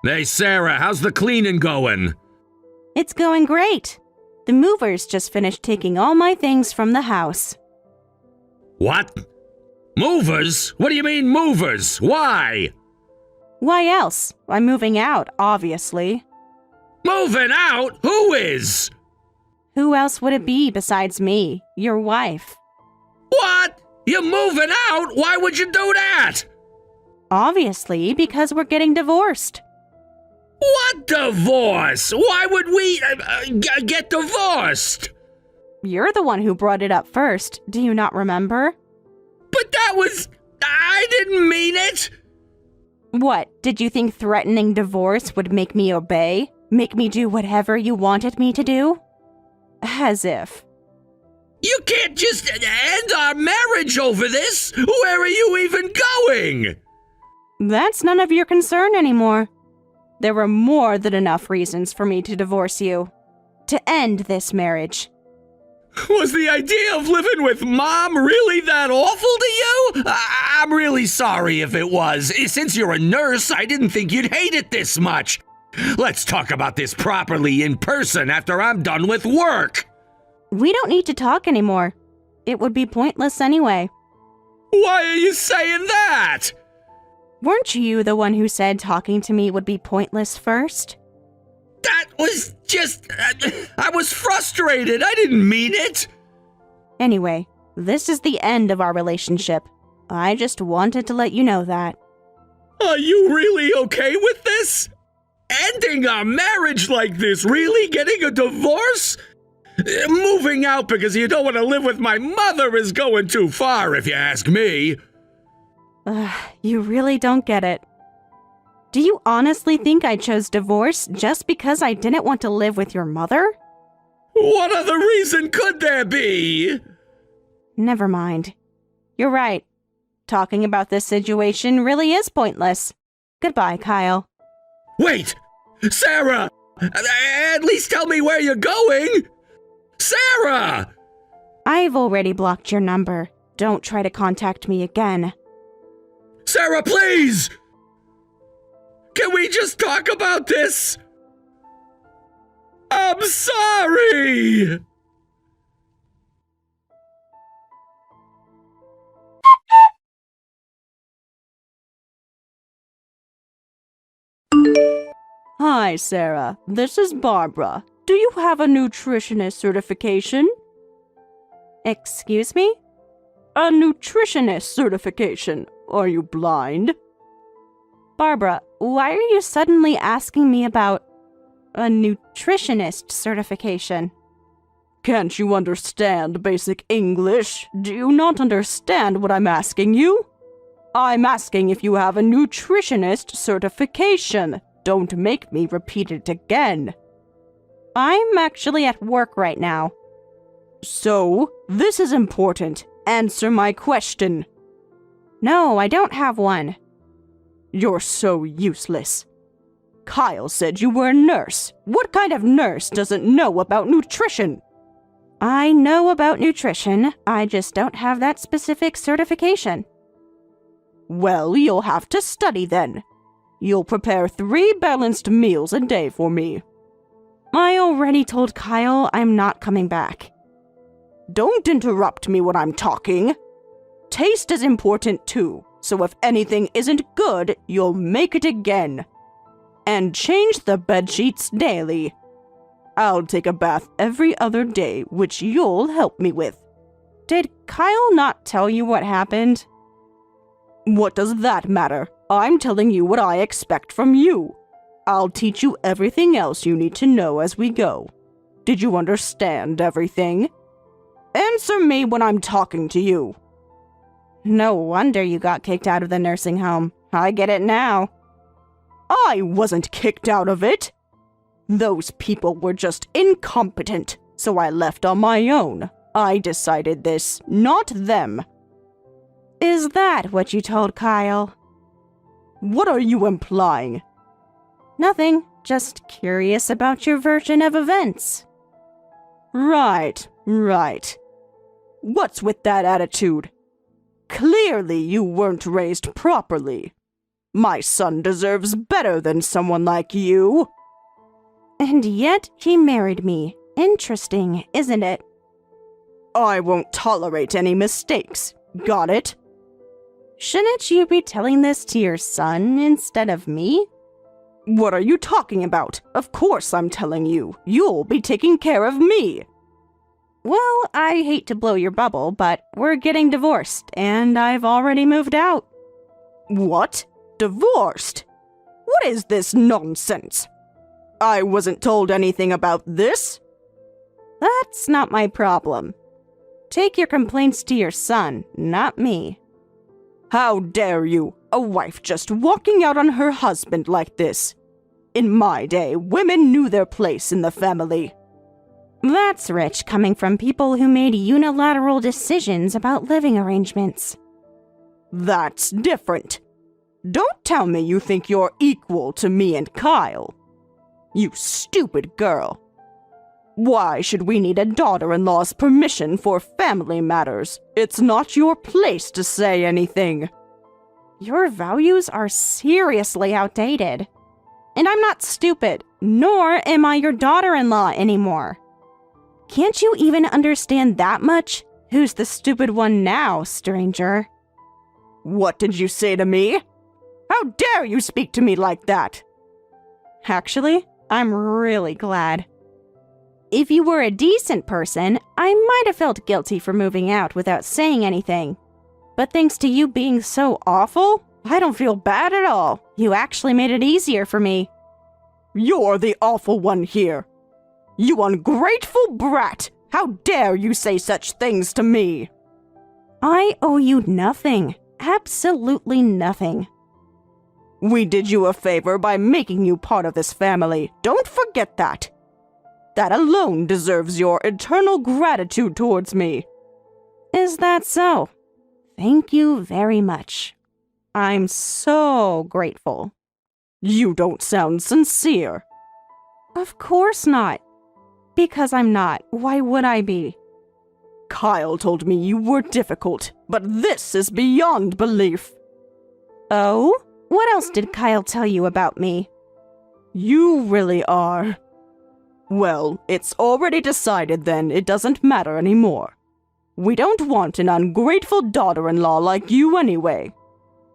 S3: Hey, Sarah, how's the cleaning going?
S1: It's going great. The movers just finished taking all my things from the house.
S3: What? Movers? What do you mean movers? Why?
S1: Why else? I'm moving out, obviously.
S3: Moving out? Who is?
S1: Who else would it be besides me, your wife?
S3: What? You're moving out? Why would you do that?
S1: Obviously, because we're getting divorced.
S3: What divorce? Why would we get divorced?
S1: You're the one who brought it up first. Do you not remember?
S3: But that was... I didn't mean it.
S1: What, did you think threatening divorce would make me obey? Make me do whatever you wanted me to do? As if.
S3: You can't just end our marriage over this. Where are you even going?
S1: That's none of your concern anymore. There were more than enough reasons for me to divorce you. To end this marriage.
S3: Was the idea of living with Mom really that awful to you? I'm really sorry if it was. Since you're a nurse, I didn't think you'd hate it this much. Let's talk about this properly in person after I'm done with work.
S1: We don't need to talk anymore. It would be pointless anyway.
S3: Why are you saying that?
S1: Weren't you the one who said talking to me would be pointless first?
S3: That was just... I was frustrated. I didn't mean it.
S1: Anyway, this is the end of our relationship. I just wanted to let you know that.
S3: Are you really okay with this? Ending our marriage like this? Really? Getting a divorce? Moving out because you don't want to live with my mother is going too far, if you ask me.
S1: You really don't get it. Do you honestly think I chose divorce just because I didn't want to live with your mother?
S3: What other reason could there be?
S1: Never mind. You're right. Talking about this situation really is pointless. Goodbye, Kyle.
S3: Wait! Sarah! At least tell me where you're going! Sarah!
S1: I've already blocked your number. Don't try to contact me again.
S3: Sarah, please! Can we just talk about this? I'm sorry!
S2: Hi, Sarah. This is Barbara. Do you have a nutritionist certification?
S1: Excuse me?
S2: A nutritionist certification. Are you blind?
S1: Barbara, why are you suddenly asking me about a nutritionist certification?
S2: Can't you understand basic English? Do you not understand what I'm asking you? I'm asking if you have a nutritionist certification. Don't make me repeat it again.
S1: I'm actually at work right now.
S2: So, this is important. Answer my question.
S1: No, I don't have one.
S2: You're so useless. Kyle said you were a nurse. What kind of nurse doesn't know about nutrition?
S1: I know about nutrition. I just don't have that specific certification.
S2: Well, you'll have to study then. You'll prepare 3 balanced meals a day for me.
S1: I already told Kyle I'm not coming back.
S2: Don't interrupt me when I'm talking. Taste is important too, so if anything isn't good, you'll make it again. And change the bedsheets daily. I'll take a bath every other day, which you'll help me with.
S1: Did Kyle not tell you what happened?
S2: What does that matter? I'm telling you what I expect from you. I'll teach you everything else you need to know as we go. Did you understand everything? Answer me when I'm talking to you.
S1: No wonder you got kicked out of the nursing home. I get it now.
S2: I wasn't kicked out of it. Those people were just incompetent, so I left on my own. I decided this, not them.
S1: Is that what you told Kyle?
S2: What are you implying?
S1: Nothing. Just curious about your version of events.
S2: Right. What's with that attitude? Clearly you weren't raised properly. My son deserves better than someone like you.
S1: And yet he married me. Interesting, isn't it?
S2: I won't tolerate any mistakes. Got it?
S1: Shouldn't you be telling this to your son instead of me?
S2: What are you talking about? Of course I'm telling you. You'll be taking care of me.
S1: Well, I hate to blow your bubble, but we're getting divorced, and I've already moved out.
S2: What? Divorced? What is this nonsense? I wasn't told anything about this.
S1: That's not my problem. Take your complaints to your son, not me.
S2: How dare you? A wife just walking out on her husband like this. In my day, women knew their place in the family.
S1: That's rich coming from people who made unilateral decisions about living arrangements.
S2: That's different. Don't tell me you think you're equal to me and Kyle. You stupid girl. Why should we need a daughter-in-law's permission for family matters? It's not your place to say anything.
S1: Your values are seriously outdated. And I'm not stupid, nor am I your daughter-in-law anymore. Can't you even understand that much? Who's the stupid one now, stranger?
S2: What did you say to me? How dare you speak to me like that?
S1: Actually, I'm really glad. If you were a decent person, I might have felt guilty for moving out without saying anything. But thanks to you being so awful, I don't feel bad at all. You actually made it easier for me.
S2: You're the awful one here. You ungrateful brat! How dare you say such things to me?
S1: I owe you nothing. Absolutely nothing.
S2: We did you a favor by making you part of this family. Don't forget that. That alone deserves your eternal gratitude towards me.
S1: Is that so? Thank you very much. I'm so grateful.
S2: You don't sound sincere.
S1: Of course not. Because I'm not. Why would I be?
S2: Kyle told me you were difficult, but this is beyond belief.
S1: Oh? What else did Kyle tell you about me?
S2: You really are. Well, it's already decided then. It doesn't matter anymore. We don't want an ungrateful daughter-in-law like you anyway.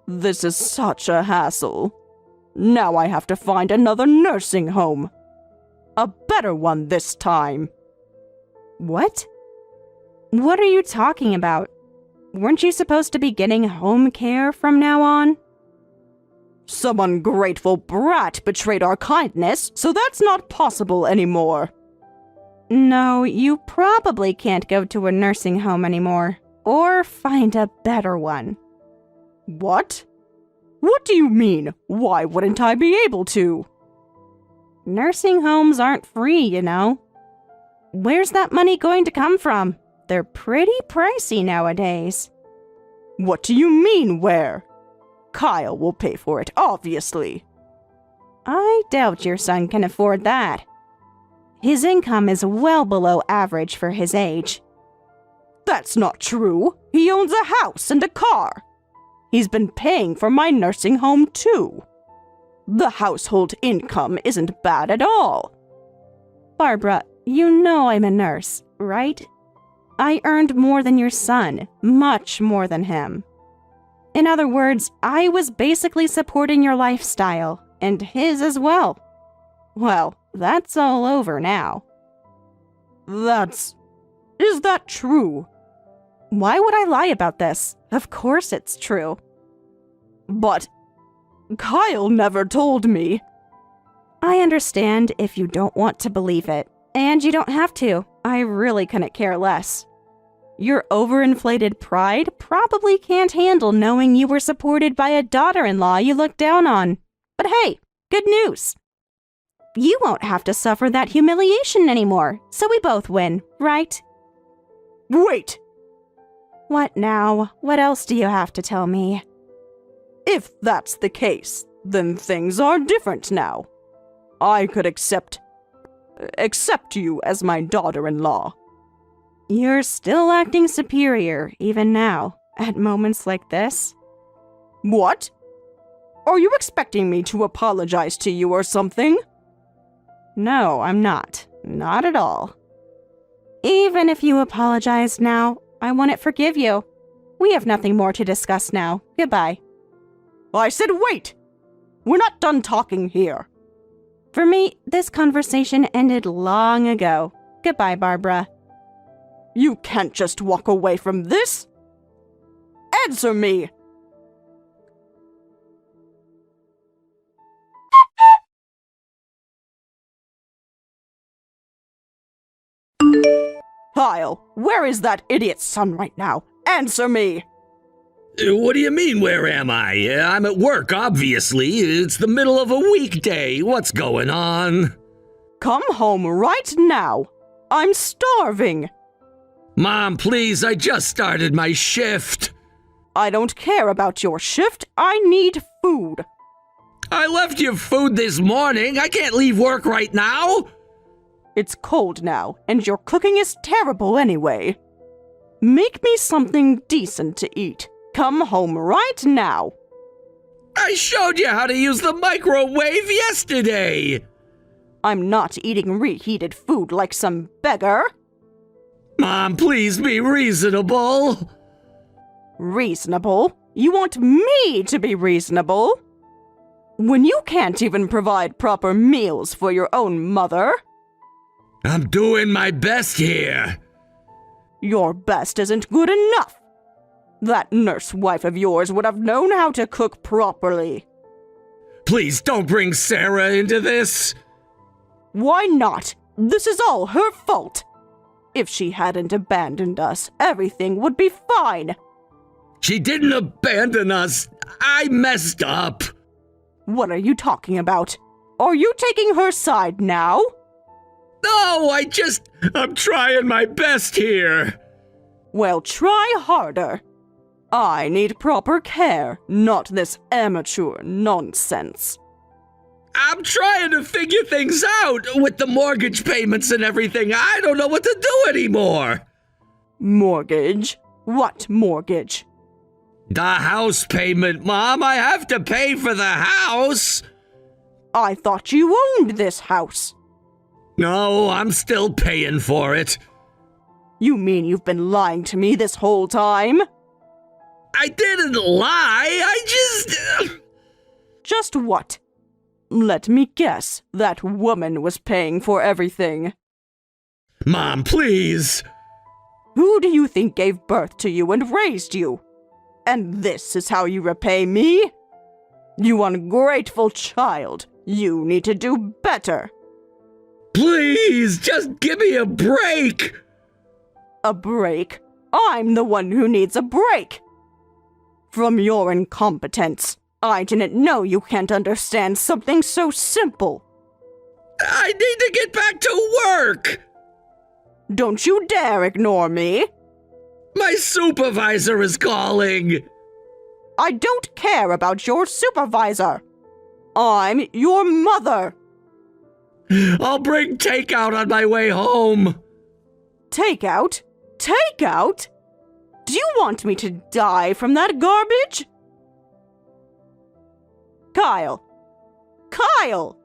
S2: This is such a hassle. Now I have to find another nursing home. A better one this time.
S1: What? What are you talking about? Weren't you supposed to be getting home care from now on?
S2: Some ungrateful brat betrayed our kindness, so that's not possible anymore.
S1: No, you probably can't go to a nursing home anymore. Or find a better one.
S2: What? What do you mean? Why wouldn't I be able to?
S1: Nursing homes aren't free, you know. Where's that money going to come from? They're pretty pricey nowadays.
S2: What do you mean, where? Kyle will pay for it, obviously.
S1: I doubt your son can afford that. His income is well below average for his age.
S2: That's not true. He owns a house and a car. He's been paying for my nursing home, too. The household income isn't bad at all.
S1: Barbara, you know I'm a nurse, right? I earned more than your son, much more than him. In other words, I was basically supporting your lifestyle, and his as well. Well, that's all over now.
S2: Is that true?
S1: Why would I lie about this? Of course it's true.
S2: But Kyle never told me.
S1: I understand if you don't want to believe it, and you don't have to. I really couldn't care less. Your overinflated pride probably can't handle knowing you were supported by a daughter-in-law you looked down on. But hey, good news. You won't have to suffer that humiliation anymore, so we both win, right?
S2: Wait!
S1: What now? What else do you have to tell me?
S2: If that's the case, then things are different now. I could accept you as my daughter-in-law.
S1: You're still acting superior, even now, at moments like this.
S2: What? Are you expecting me to apologize to you or something?
S1: No, I'm not. Not at all. Even if you apologize now, I won't forgive you. We have nothing more to discuss now. Goodbye.
S2: I said wait! We're not done talking here.
S1: For me, this conversation ended long ago. Goodbye, Barbara.
S2: You can't just walk away from this. Answer me! Kyle, where is that idiot's son right now? Answer me!
S3: What do you mean, where am I? I'm at work, obviously. It's the middle of a weekday. What's going on?
S2: Come home right now. I'm starving.
S3: Mom, please, I just started my shift.
S2: I don't care about your shift. I need food.
S3: I left you food this morning. I can't leave work right now.
S2: It's cold now, and your cooking is terrible anyway. Make me something decent to eat. Come home right now.
S3: I showed you how to use the microwave yesterday.
S2: I'm not eating reheated food like some beggar.
S3: Mom, please be reasonable.
S2: Reasonable? You want me to be reasonable? When you can't even provide proper meals for your own mother?
S3: I'm doing my best here.
S2: Your best isn't good enough. That nurse wife of yours would have known how to cook properly.
S3: Please don't bring Sarah into this.
S2: Why not? This is all her fault. If she hadn't abandoned us, everything would be fine.
S3: She didn't abandon us. I messed up.
S2: What are you talking about? Are you taking her side now?
S3: No, I'm trying my best here.
S2: Well, try harder. I need proper care, not this amateur nonsense.
S3: I'm trying to figure things out with the mortgage payments and everything. I don't know what to do anymore.
S2: Mortgage? What mortgage?
S3: The house payment, Mom. I have to pay for the house.
S2: I thought you owned this house.
S3: No, I'm still paying for it.
S2: You mean you've been lying to me this whole time?
S3: I didn't lie.
S2: Just what? Let me guess, that woman was paying for everything.
S3: Mom, please!
S2: Who do you think gave birth to you and raised you? And this is how you repay me? You ungrateful child, you need to do better.
S3: Please, just give me a break!
S2: A break? I'm the one who needs a break! From your incompetence, I didn't know you can't understand something so simple.
S3: I need to get back to work!
S2: Don't you dare ignore me!
S3: My supervisor is calling!
S2: I don't care about your supervisor! I'm your mother!
S3: I'll bring takeout on my way home!
S2: Takeout? Takeout? Do you want me to die from that garbage? Kyle! Kyle!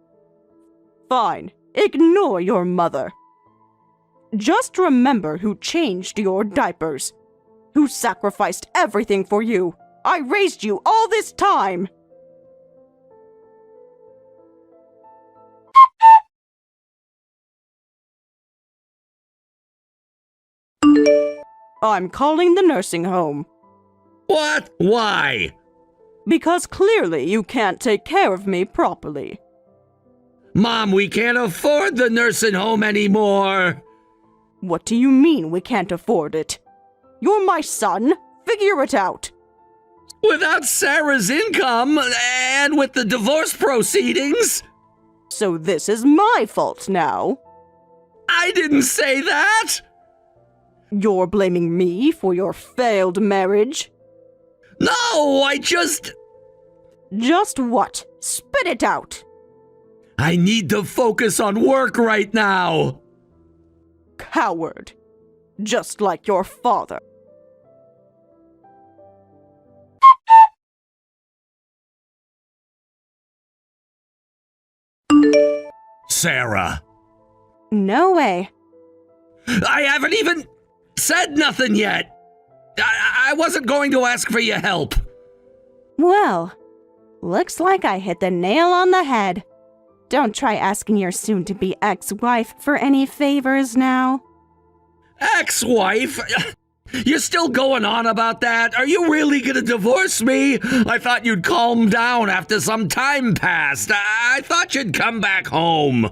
S2: Fine, ignore your mother. Just remember who changed your diapers, who sacrificed everything for you. I raised you all this time! I'm calling the nursing home.
S3: What? Why?
S2: Because clearly you can't take care of me properly.
S3: Mom, we can't afford the nursing home anymore!
S2: What do you mean we can't afford it? You're my son. Figure it out.
S3: Without Sarah's income, and with the divorce proceedings...
S2: So this is my fault now.
S3: I didn't say that!
S2: You're blaming me for your failed marriage?
S3: No, I just...
S2: Just what? Spit it out.
S3: I need to focus on work right now.
S2: Coward. Just like your father.
S3: Sarah.
S1: No way.
S3: I haven't even said nothing yet. I wasn't going to ask for your help.
S1: Well, looks like I hit the nail on the head. Don't try asking your soon-to-be ex-wife for any favors now.
S3: Ex-wife? You're still going on about that? Are you really gonna divorce me? I thought you'd calm down after some time passed. I thought you'd come back home.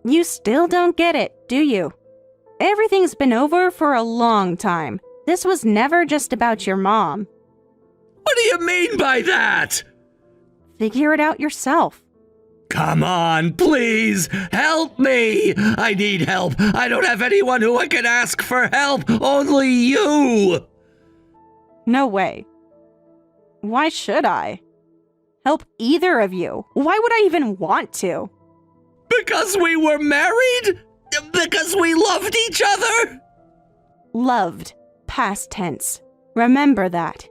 S1: You still don't get it, do you? Everything's been over for a long time. This was never just about your mom.
S3: What do you mean by that?
S1: Figure it out yourself.
S3: Come on, please, help me! I need help. I don't have anyone who I can ask for help. Only you!
S1: No way. Why should I? Help either of you. Why would I even want to?
S3: Because we were married? Because we loved each other?
S1: Loved. Past tense. Remember that.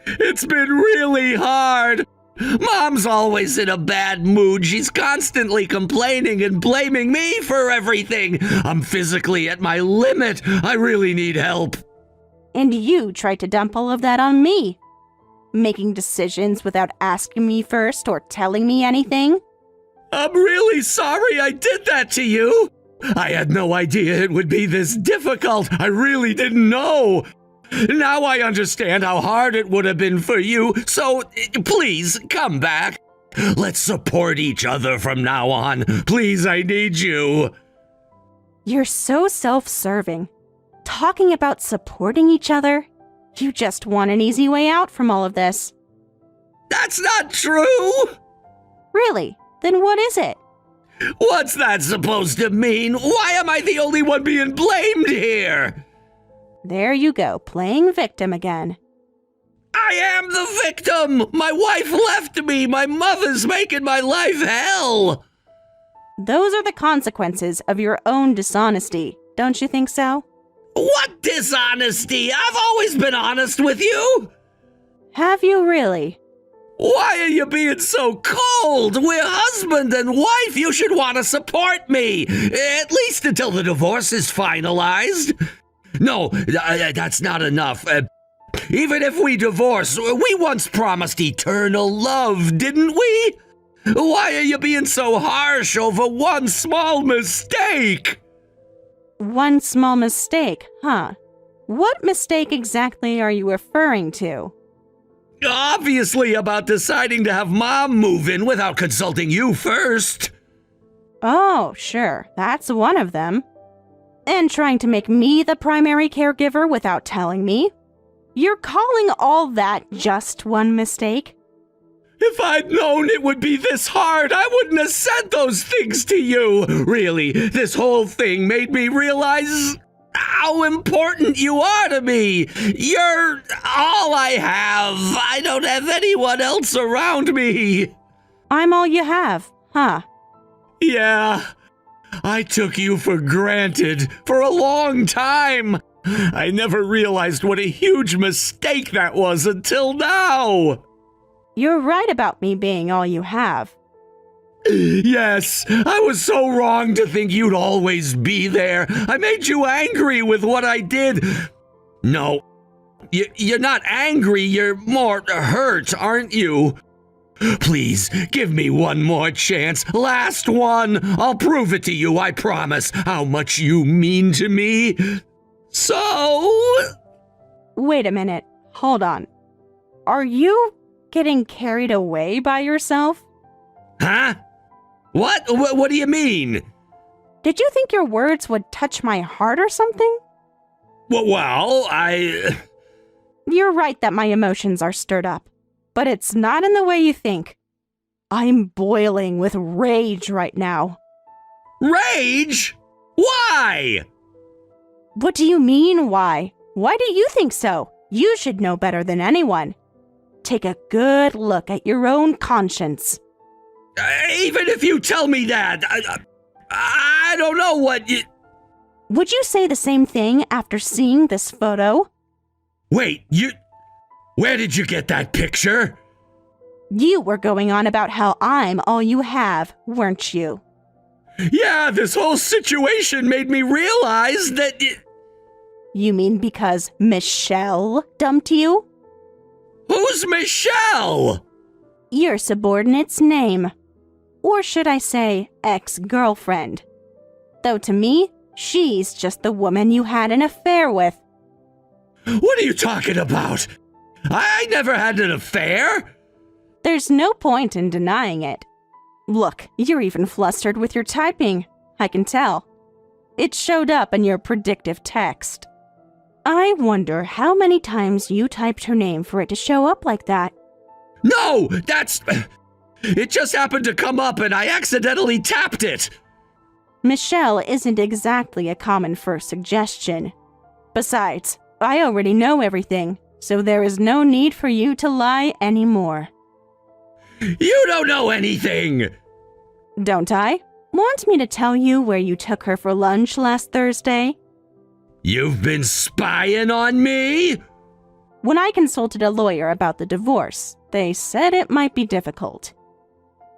S3: It's been really hard. Mom's always in a bad mood. She's constantly complaining and blaming me for everything. I'm physically at my limit. I really need help.
S1: And you tried to dump all of that on me. Making decisions without asking me first or telling me anything.
S3: I'm really sorry I did that to you. I had no idea it would be this difficult. I really didn't know. Now I understand how hard it would have been for you, so please come back. Let's support each other from now on. Please, I need you.
S1: You're so self-serving. Talking about supporting each other? You just want an easy way out from all of this.
S3: That's not true!
S1: Really? Then what is it?
S3: What's that supposed to mean? Why am I the only one being blamed here?
S1: There you go, playing victim again.
S3: I am the victim! My wife left me! My mother's making my life hell!
S1: Those are the consequences of your own dishonesty, don't you think so?
S3: What dishonesty? I've always been honest with you!
S1: Have you really?
S3: Why are you being so cold? We're husband and wife. You should want to support me. At least until the divorce is finalized. No, that's not enough. Even if we divorce, we once promised eternal love, didn't we? Why are you being so harsh over one small mistake?
S1: One small mistake, huh? What mistake exactly are you referring to?
S3: Obviously about deciding to have Mom move in without consulting you first.
S1: Oh, sure, that's one of them. And trying to make me the primary caregiver without telling me? You're calling all that just one mistake?
S3: If I'd known it would be this hard, I wouldn't have said those things to you. Really, this whole thing made me realize how important you are to me. You're all I have. I don't have anyone else around me.
S1: I'm all you have, huh?
S3: Yeah, I took you for granted for a long time. I never realized what a huge mistake that was until now.
S1: You're right about me being all you have.
S3: Yes, I was so wrong to think you'd always be there. I made you angry with what I did. No, you're not angry, you're more hurt, aren't you? Please, give me one more chance. Last one. I'll prove it to you, I promise, how much you mean to me. So...
S1: Wait a minute. Hold on. Are you getting carried away by yourself?
S3: Huh? What do you mean?
S1: Did you think your words would touch my heart or something?
S3: Well,
S1: You're right that my emotions are stirred up, but it's not in the way you think. I'm boiling with rage right now.
S3: Rage? Why?
S1: What do you mean, why? Why do you think so? You should know better than anyone. Take a good look at your own conscience.
S3: Even if you tell me that, I don't know what you...
S1: Would you say the same thing after seeing this photo?
S3: Wait, where did you get that picture?
S1: You were going on about how I'm all you have, weren't you?
S3: Yeah, this whole situation made me realize that...
S1: You mean because Michelle dumped you?
S3: Who's Michelle?
S1: Your subordinate's name. Or should I say, ex-girlfriend. Though to me, she's just the woman you had an affair with.
S3: What are you talking about? I never had an affair.
S1: There's no point in denying it. Look, you're even flustered with your typing. I can tell. It showed up in your predictive text. I wonder how many times you typed her name for it to show up like that.
S3: No, it just happened to come up and I accidentally tapped it.
S1: Michelle isn't exactly a common first suggestion. Besides, I already know everything, so there is no need for you to lie anymore.
S3: You don't know anything!
S1: Don't I? Want me to tell you where you took her for lunch last Thursday?
S3: You've been spying on me?
S1: When I consulted a lawyer about the divorce, they said it might be difficult.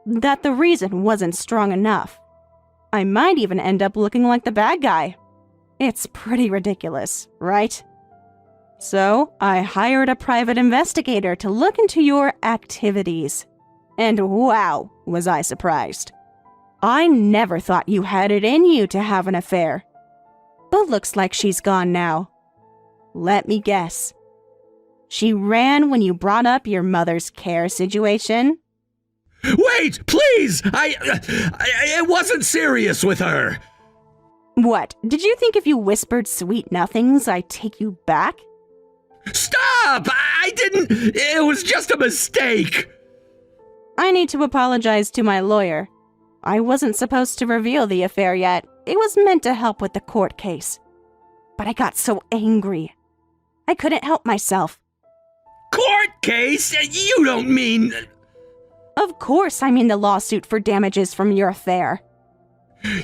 S1: That the reason wasn't strong enough. I might even end up looking like the bad guy. It's pretty ridiculous, right? So, I hired a private investigator to look into your activities. And wow, was I surprised. I never thought you had it in you to have an affair. But looks like she's gone now. Let me guess. She ran when you brought up your mother's care situation?
S3: Wait, please! It wasn't serious with her.
S1: What, did you think if you whispered sweet nothings, I'd take you back?
S3: Stop! I didn't... It was just a mistake.
S1: I need to apologize to my lawyer. I wasn't supposed to reveal the affair yet. It was meant to help with the court case. But I got so angry. I couldn't help myself.
S3: Court case? You don't mean...
S1: Of course I mean the lawsuit for damages from your affair.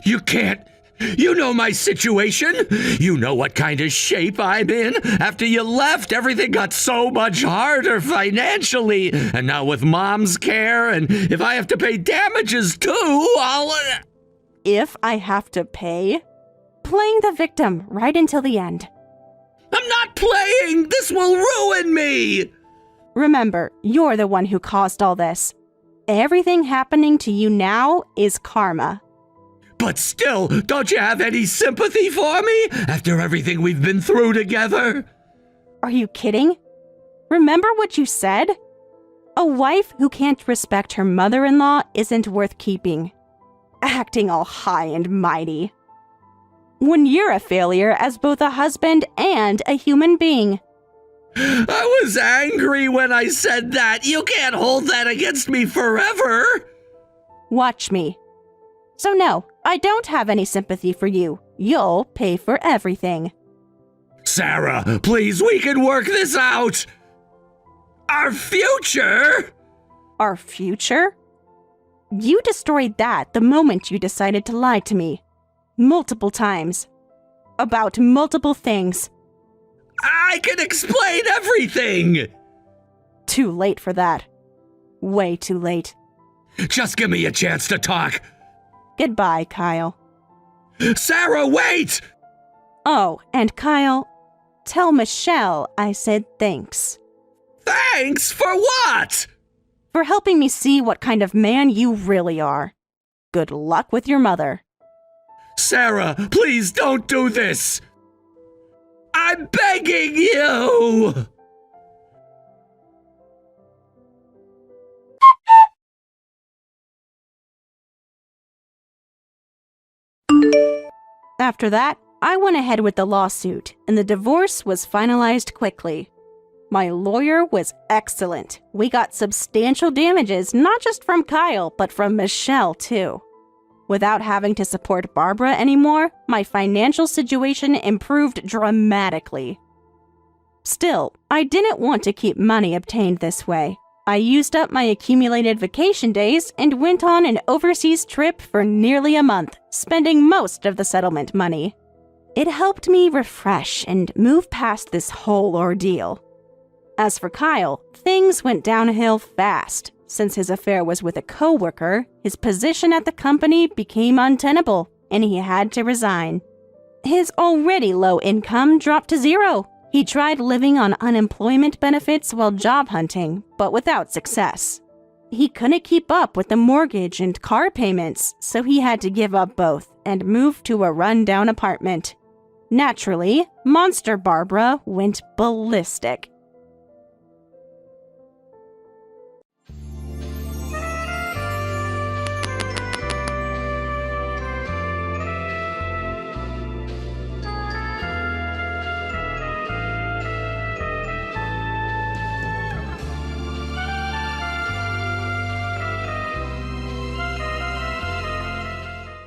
S3: You can't... You know my situation. You know what kind of shape I'm in. After you left, everything got so much harder financially. And now with Mom's care, and if I have to pay damages too, I'll...
S1: If I have to pay? Playing the victim right until the end.
S3: I'm not playing! This will ruin me!
S1: Remember, you're the one who caused all this. Everything happening to you now is karma.
S3: But still, don't you have any sympathy for me after everything we've been through together?
S1: Are you kidding? Remember what you said? A wife who can't respect her mother-in-law isn't worth keeping. Acting all high and mighty. When you're a failure as both a husband and a human being.
S3: I was angry when I said that. You can't hold that against me forever.
S1: Watch me. So no, I don't have any sympathy for you. You'll pay for everything.
S3: Sarah, please, we can work this out. Our future?
S1: Our future? You destroyed that the moment you decided to lie to me. Multiple times. About multiple things.
S3: I can explain everything!
S1: Too late for that. Way too late.
S3: Just give me a chance to talk.
S1: Goodbye, Kyle.
S3: Sarah, wait!
S1: Oh, and Kyle, tell Michelle I said thanks.
S3: Thanks for what?
S1: For helping me see what kind of man you really are. Good luck with your mother.
S3: Sarah, please don't do this! I'm begging you!
S1: After that, I went ahead with the lawsuit, and the divorce was finalized quickly. My lawyer was excellent. We got substantial damages, not just from Kyle, but from Michelle, too. Without having to support Barbara anymore, my financial situation improved dramatically. Still, I didn't want to keep money obtained this way. I used up my accumulated vacation days and went on an overseas trip for nearly a month, spending most of the settlement money. It helped me refresh and move past this whole ordeal. As for Kyle, things went downhill fast. Since his affair was with a coworker, his position at the company became untenable, and he had to resign. His already low income dropped to zero. He tried living on unemployment benefits while job hunting, but without success. He couldn't keep up with the mortgage and car payments, so he had to give up both and move to a rundown apartment. Naturally, Monster Barbara went ballistic.